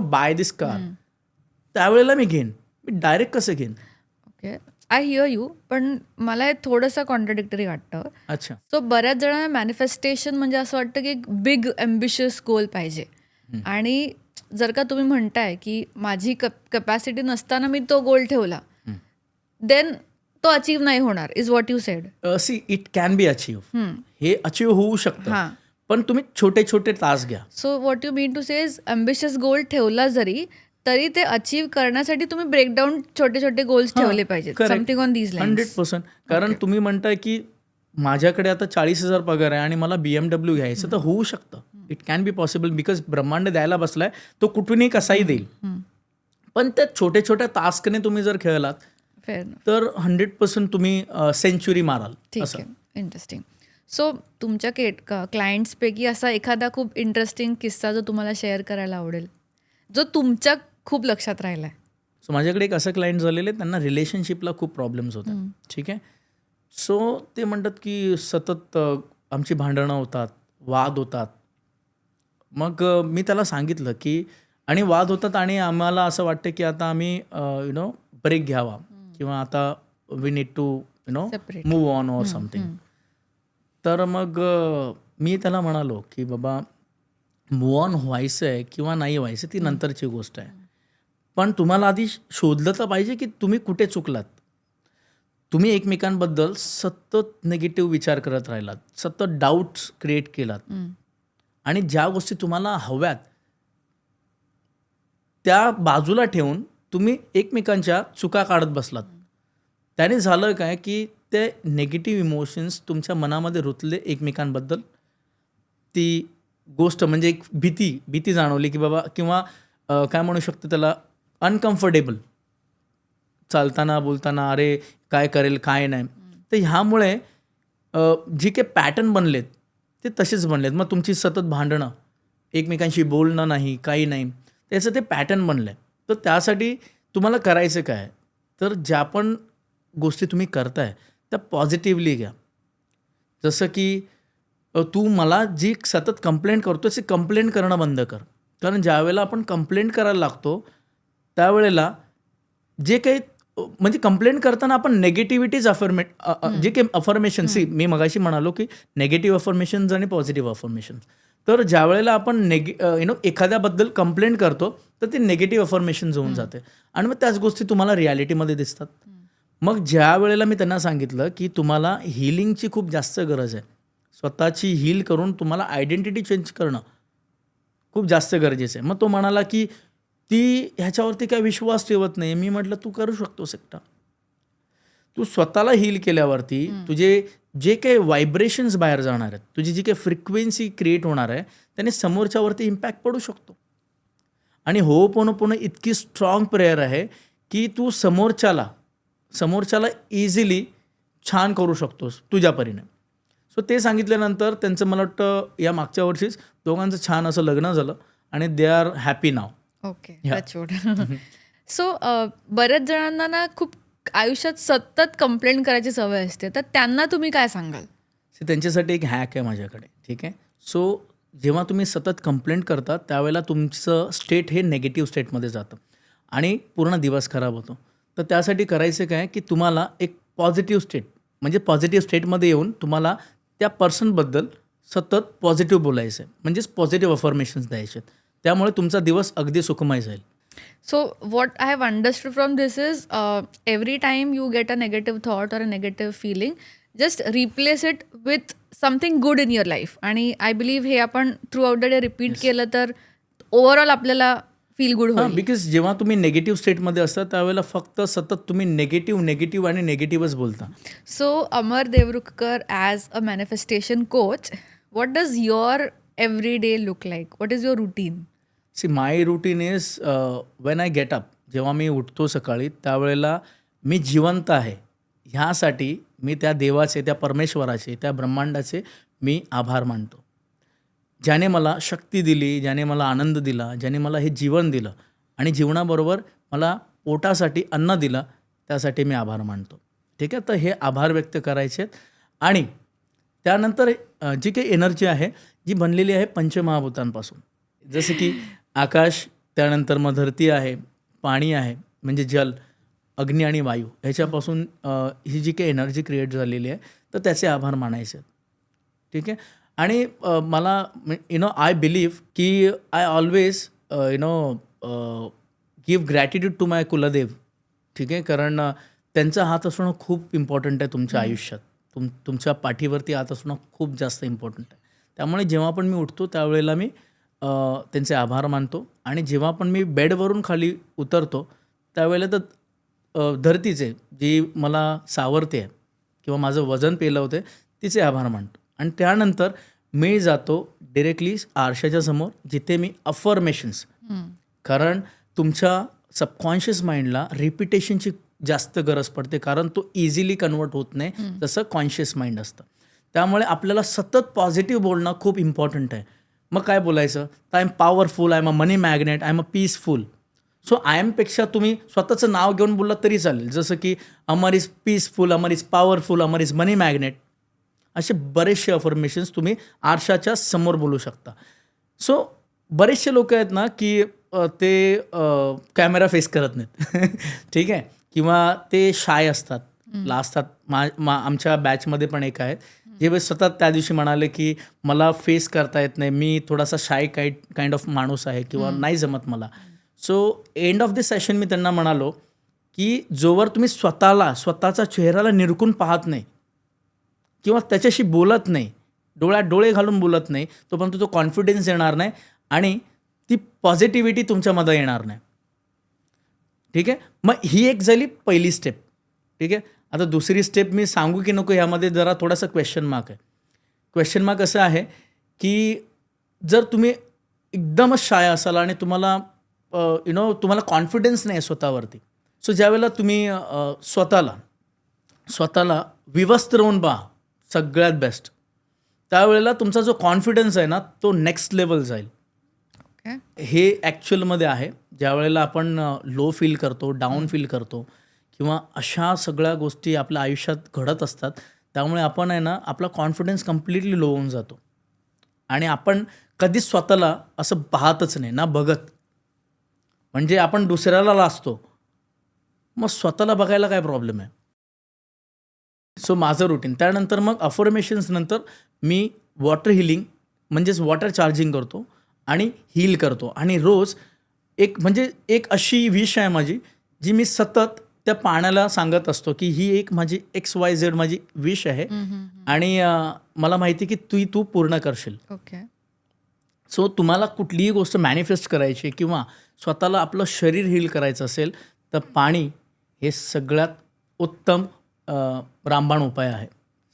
buy this car, त्यावेळेला मी घेईन. मी डायरेक्ट कसं घेईन? Okay, I hear you. पण मला हे थोडंसं कॉन्ट्रडिक्टरी वाटतं. अच्छा. सो बऱ्याच जणांना मॅनिफेस्टेशन म्हणजे असं वाटतं की एक बिग ॲम्बिशियस गोल पाहिजे. आणि जर का तुम्ही म्हणताय की माझी कपॅसिटी नसताना मी तो गोल ठेवला, देन तो अचीव नाही होणार, is what you said. See, it can be achieve. हे अचीव होऊ शकतं, हां. पण तुम्ही छोटे छोटे तास घ्या. So what you mean to say is ambitious goal ठेवला तरी ते अचीव करण्यासाठी तुम्ही ब्रेकडाऊन छोटे छोटे गोल्स ठेवले पाहिजेत. correct. Something on these lines. 100%. कारण तुम्ही म्हणताय की माझ्याकडे आता 40,000 पगार आहे आणि मला BMW घ्यायचं, तर होऊ शकतं. It can be possible, because ब्रह्मांड द्यायला बसलाय, तो कुठूनही कसाही देईल. पण त्या छोट्या छोट्या टास्कने तुम्ही जर खेळलात फेअर. तर 100% तुम्ही सेंचुरी माराल. ठीक असं. आहे, इंटरेस्टिंग. सो तुमच्या क्लायंट्सपैकी असा एखादा खूप इंटरेस्टिंग किस्सा जो तुम्हाला शेअर करायला आवडेल, जो तुमच्या खूप लक्षात राहिला आहे? सो माझ्याकडे एक असं क्लायंट झालेले, त्यांना रिलेशनशिपला खूप प्रॉब्लेम्स होतात. ठीक आहे. सो ते म्हणतात की सतत आमची भांडणं होतात, वाद होतात. मग मी त्याला सांगितलं की आणि वाद होतात आणि आम्हाला असं वाटतं की आता आम्ही ब्रेक घ्यावा किंवा आता we need to Separate. Move on or something. तर मग मी त्याला म्हणालो की बाबा, मूव्ह ऑन व्हायचं आहे किंवा नाही व्हायचं ती नंतरची गोष्ट आहे, पण तुम्हाला आधी शोधलं तर पाहिजे की तुम्ही कुठे चुकलात. तुम्ही एकमेकांबद्दल सतत निगेटिव्ह विचार करत राहिलात, सतत डाऊट्स क्रिएट केलात आणि ज्या गोष्टी तुम्हाला हव्यात त्या बाजूला ठेवून तुम्ही एकमेकांच्या चुका काढत बसलात. त्याने झालं काय की ते नेगेटिव्ह इमोशन्स तुमच्या मनामध्ये रुतले एकमेकांबद्दल. ती गोष्ट म्हणजे एक भीती जाणवली की बाबा, किंवा काय म्हणू शकतो त्याला, अनकम्फर्टेबल चालताना बोलताना, अरे काय करेल काय नाही. तर ह्यामुळे जी काही पॅटर्न बनलेत ते तसेच बनलेत. मग तुमची सतत भांडणं, एकमेकांशी बोलणं नाही, काही नाही, त्याचं ते पॅटर्न बनलं आहे. तर त्यासाठी तुम्हाला करायचं काय, तर ज्या पण गोष्टी तुम्ही करताय त्या पॉझिटिव्हली घ्या. जसं की तू मला जी सतत कंप्लेंट करतोय ते कंप्लेंट करणं बंद कर. कारण ज्यावेळेला आपण कंप्लेंट करायला लागतो त्यावेळेला जे काही म्हणजे कंप्लेंट करताना आपण नेगेटिव्हिटीज जे काही अफर्मेशन, मी मगाशी म्हणालो की नेगेटिव्ह अफर्मेशन्स आणि पॉझिटिव्ह अफर्मेशन्स. तर ज्या वेळेला आपण एखाद्याबद्दल कंप्लेंट करतो तर ते नेगेटिव्ह अफर्मेशन्स होऊन जाते आणि मग त्याच गोष्टी तुम्हाला रियालिटीमध्ये दिसतात. मग ज्या वेळेला मी त्यांना सांगितलं की तुम्हाला हिलिंगची खूप जास्त गरज आहे, स्वतःची हील करून तुम्हाला आयडेंटिटी चेंज करणं खूप जास्त गरजेचं आहे. मग तो म्हणाला की ती ह्याच्यावरती काय विश्वास ठेवत नाही. मी म्हटलं तू करू शकतोस एकटा. तू स्वतःला हील केल्यावरती तुझे जे काही व्हायब्रेशन्स बाहेर जाणार आहेत, तुझी जी काही फ्रिक्वेन्सी क्रिएट होणार आहे, त्याने समोरच्यावरती इम्पॅक्ट पडू शकतो. आणि होपोनोपोनो इतकी स्ट्रॉंग प्रेयर आहे की तू समोरच्याला इझिली छान करू शकतोस तुझ्या परीने. सो ते सांगितल्यानंतर त्यांचं मला वाटतं या मागच्या वर्षीच दोघांचं छान असं लग्न झालं आणि they are happy now. Okay, touch wood. So बऱ्याच जणांना ना खूप आयुष्यात सतत कंप्लेंट करायची सवय असते, तर त्यांना तुम्ही काय सांगाल? त्यांच्यासाठी एक हॅक आहे माझ्याकडे. ठीक आहे. सो जेव्हा तुम्ही सतत कंप्लेंट करता त्यावेळेला तुमचं स्टेट हे नेगेटिव्ह स्टेटमध्ये जातं आणि पूर्ण दिवस खराब होतो. तर त्यासाठी करायचं काय की तुम्हाला एक पॉझिटिव्ह स्टेट, म्हणजे पॉझिटिव्ह स्टेटमध्ये येऊन तुम्हाला त्या पर्सनबद्दल सतत पॉझिटिव्ह बोलायचं आहे, म्हणजेच पॉझिटिव्ह अफर्मेशन्स द्यायचे. त्यामुळे तुमचा दिवस अगदी सुखमय जाईल. So what I have understood from this is every time you get a negative thought or a negative feeling, just replace it with something good in your life. आणि आय बिलीव्ह हे आपण through out the day repeat केलं तर overall आपल्याला feel good होईल. Because जेव्हा तुम्ही negative स्टेटमध्ये असता त्यावेळेला फक्त सतत तुम्ही नेगेटिव्ह आणि नेगेटिव्हच बोलता. So Amar Devrukhkar, as a manifestation coach, what does your everyday look like? What is your routine? See, my routine is when I get up, जेव्हा मी उठतो सकाळी त्यावेळेला मी जिवंत आहे ह्यासाठी मी त्या देवाचे, त्या परमेश्वराचे, त्या ब्रह्मांडाचे मी आभार मानतो, ज्याने मला शक्ती दिली, ज्याने मला आनंद दिला, ज्याने मला हे जीवन दिलं आणि जीवनाबरोबर मला पोटासाठी अन्न दिलं त्यासाठी मी आभार मानतो. ठीक आहे, तर हे आभार व्यक्त करायचे आहेत. आणि त्यानंतर जी काही एनर्जी आहे जी बनलेली आहे पंचमहाभूतांपासून, जसं की आकाश, त्यानंतर मग धरती आहे, पाणी आहे म्हणजे जल, अग्नी आणि वायू, ह्याच्यापासून ही जी काही एनर्जी क्रिएट झालेली आहे तर त्याचे आभार मानायचे आहेत. ठीक आहे. आणि मला आय बिलीव्ह की I always give gratitude to my kuldev. ठीक आहे, कारण त्यांचा हात असणं खूप इम्पॉर्टंट आहे तुमच्या आयुष्यात. तुमच्या पाठीवरती हात असणं खूप जास्त इम्पॉर्टंट आहे. त्यामुळे जेव्हा पण मी उठतो त्यावेळेला मी त्यांचे आभार मानतो. आणि जेव्हा पण मी बेडवरून खाली उतरतो त्यावेळेला तर धरतीचे जी मला सावरते किंवा माझं वजन पेलवते तिचे आभार मानतो. आणि त्यानंतर मी जातो डिरेक्टली आरशाच्या समोर, जिथे मी अफर्मेशन्स, कारण तुमच्या सबकॉन्शियस माइंडला रिपिटेशनची जास्त गरज पडते, कारण तो इझिली कन्वर्ट होत नाही जसं कॉन्शियस माइंड असतं. त्यामुळे आपल्याला सतत पॉझिटिव्ह बोलणं खूप इम्पॉर्टंट आहे. मग काय बोलायचं, तर I am powerful, I am a money magnet, I am a peaceful. So I एमपेक्षा तुम्ही स्वतःचं नाव घेऊन बोललात तरी चालेल, जसं की Amar is peaceful, Amar is powerful, Amar is money magnet. असे बरेचसे अफर्मेशन्स तुम्ही आरशाच्या समोर बोलू शकता. सो बरेचसे लोक आहेत ना की ते कॅमेरा फेस करत नाहीत ठीक आहे, किंवा ते शाय असतात, असतात. आमच्या बॅचमध्ये पण एक आहेत जे सतत त्या दिवशी म्हणाले की मला फेस करता येत नाही, मी थोडासा शाय काइंड ऑफ माणूस आहे किंवा नाही जमत मला. So end of the session मी त्यांना म्हणालो की जोवर तुम्ही स्वतःचा चेहऱ्याला निरखून पाहत नाही किंवा त्याच्याशी बोलत नाही, डोळ्यात डोळे घालून बोलत नाही, तोपर्यंत तो कॉन्फिडन्स येणार नाही आणि ती पॉझिटिव्हिटी तुमच्यामध्ये येणार नाही. ठीक आहे, मग ही एक झाली पहिली स्टेप. ठीक आहे, आता दुसरी स्टेप मी सांगू की नको ह्यामध्ये जरा थोडासा क्वेश्चन मार्क आहे. क्वेश्चन मार्क असं आहे की जर तुम्ही एकदमच शाय असाल आणि तुम्हाला तुम्हाला कॉन्फिडन्स नाही आहे स्वतःवरती, सो ज्यावेळेला तुम्ही स्वतःला विवस्त्र होऊन पहा, सगळ्यात बेस्ट, त्यावेळेला तुमचा जो कॉन्फिडन्स आहे ना तो नेक्स्ट लेवल जाईल. ओके. हे ॲक्च्युअलमध्ये आहे. ज्यावेळेला आपण लो फील करतो, डाऊन फील करतो किंवा अशा सगळ्या गोष्टी आपल्या आयुष्यात घडत असतात, त्यामुळे आपण आहे ना आपला कॉन्फिडन्स कम्प्लिटली लो होऊन जातो आणि आपण कधीच स्वतःला असं पाहतच नाही ना बघत. म्हणजे आपण दुसऱ्याला लाजतो, मग स्वतःला बघायला काय प्रॉब्लेम आहे. सो माझं रुटीन त्यानंतर मग अफर्मेशन्स नंतर मी वॉटर हिलिंग म्हणजेच वॉटर चार्जिंग करतो आणि हील करतो. आणि रोज एक अशी विश आहे माझी जी मी सतत त्या पाण्याला सांगत असतो की ही एक माझी XYZ माझी विश आहे आणि मला माहिती की तू पूर्ण करशील. ओके. सो तुम्हाला कुठलीही गोष्ट मॅनिफेस्ट करायची किंवा स्वतःला आपलं शरीर हील करायचं असेल तर पाणी हे सगळ्यात उत्तम रामबाण उपाय आहे.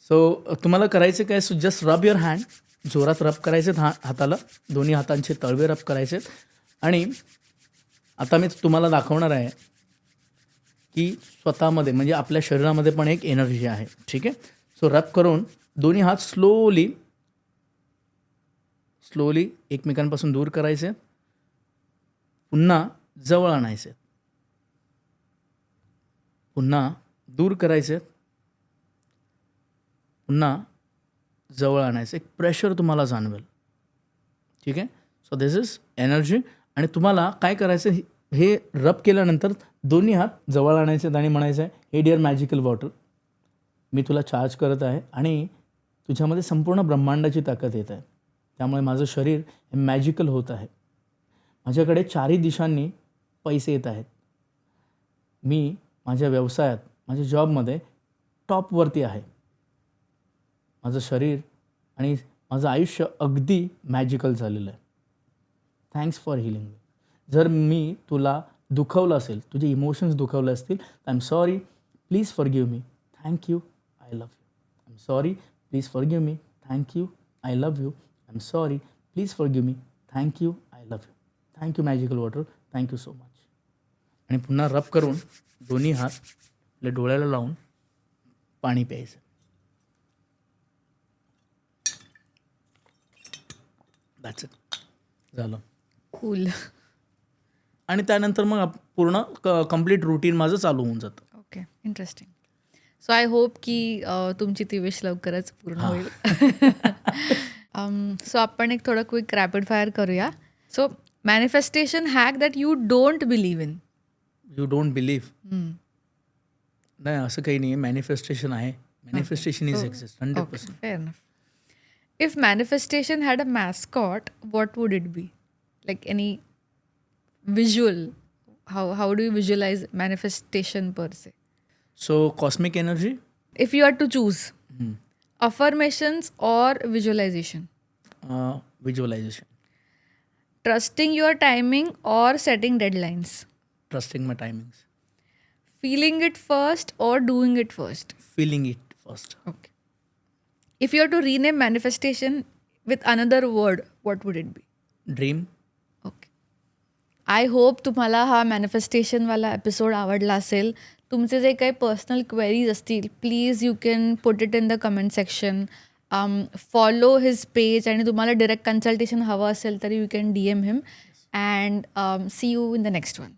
सो तुम्हाला करायचं काय, सो जस्ट रब युअर हँड, जोरात रब करायचे हाताला, दोन्ही हातांचे तळवे रब करायचे. आणि आता मी तुम्हाला दाखवणार आहे की स्वतःमध्ये म्हणजे आपल्या शरीरामध्ये पण एक एनर्जी आहे. ठीक आहे, सो रब करून दोन्ही हात स्लोली एकमेकांपासून दूर करायचे, पुन्हा जवळ आणायचे, पुन्हा दूर करायचे, पुन्हा जवळ आणायचं. एक प्रेशर तुम्हाला जाणवेल. ठीक आहे, सो दिस इज एनर्जी. आणि तुम्हाला काय करायचं, हे रब केल्यानंतर दोन्ही हात जवळ आणायचे आणि म्हणायचं आहे, हे डिअर मॅजिकल वॉटर, मी तुला चार्ज करत आहे आणि तुझ्यामध्ये संपूर्ण ब्रह्मांडाची ताकद येत आहे. त्यामुळे माझं शरीर हे मॅजिकल होत आहे. माझ्याकडे चारही दिशांनी पैसे येत आहेत. मी माझ्या व्यवसायात, माझ्या जॉबमध्ये टॉपवरती आहे. माझं शरीर आणि माझं आयुष्य अगदी मॅजिकल झालेलं आहे. थँक्स फॉर हिलिंग मी. जर मी तुला दुखवलं असेल, तुझे इमोशन्स दुखवले असतील, I am sorry, please forgive me, thank you, I love you. I am sorry, please forgive me, thank you, I love you. I am sorry, please forgive me, thank you, I love you. Thank you magical water, thank you so much. आणि पुन्हा रब करून दोन्ही हात आपल्या डोळ्याला लावून पाणी प्यायचं. दॅट्स इट, झालं. कूल. आणि त्यानंतर मग पूर्ण कम्प्लीट रुटीन माझं चालू होऊन जातं. Okay, interesting. So I hope की तुमची ती विश लवकरच पूर्ण होईल. सो आपण एक थोडं क्विक रॅपिड फायर करूया. So manifestation hack that you don't believe in. You don't believe. नाही, असं काही नाही आहे. मॅनिफेस्टेशन आहे. Manifestation is exist 100%. Fair enough. If manifestation had a mascot, what would it be? Like any visual? How do you visualize manifestation per se? So cosmic energy. If you had to choose affirmations or visualization, visualization. trusting your timing or setting deadlines, trusting my timings. feeling it first or doing it first. Feeling it first. Okay. If you had to rename manifestation with another word, what would it be? Dream. Okay. I hope तुम्हाला हा मॅनिफेस्टेशनवाला episode आवडला असेल. तुमचे जे काही personal queries असतील, please you can put it in the comment section. Follow his page आणि तुम्हाला डिरेक्ट कन्सल्टेशन हवं असेल तर you can DM him. And see you in the next one.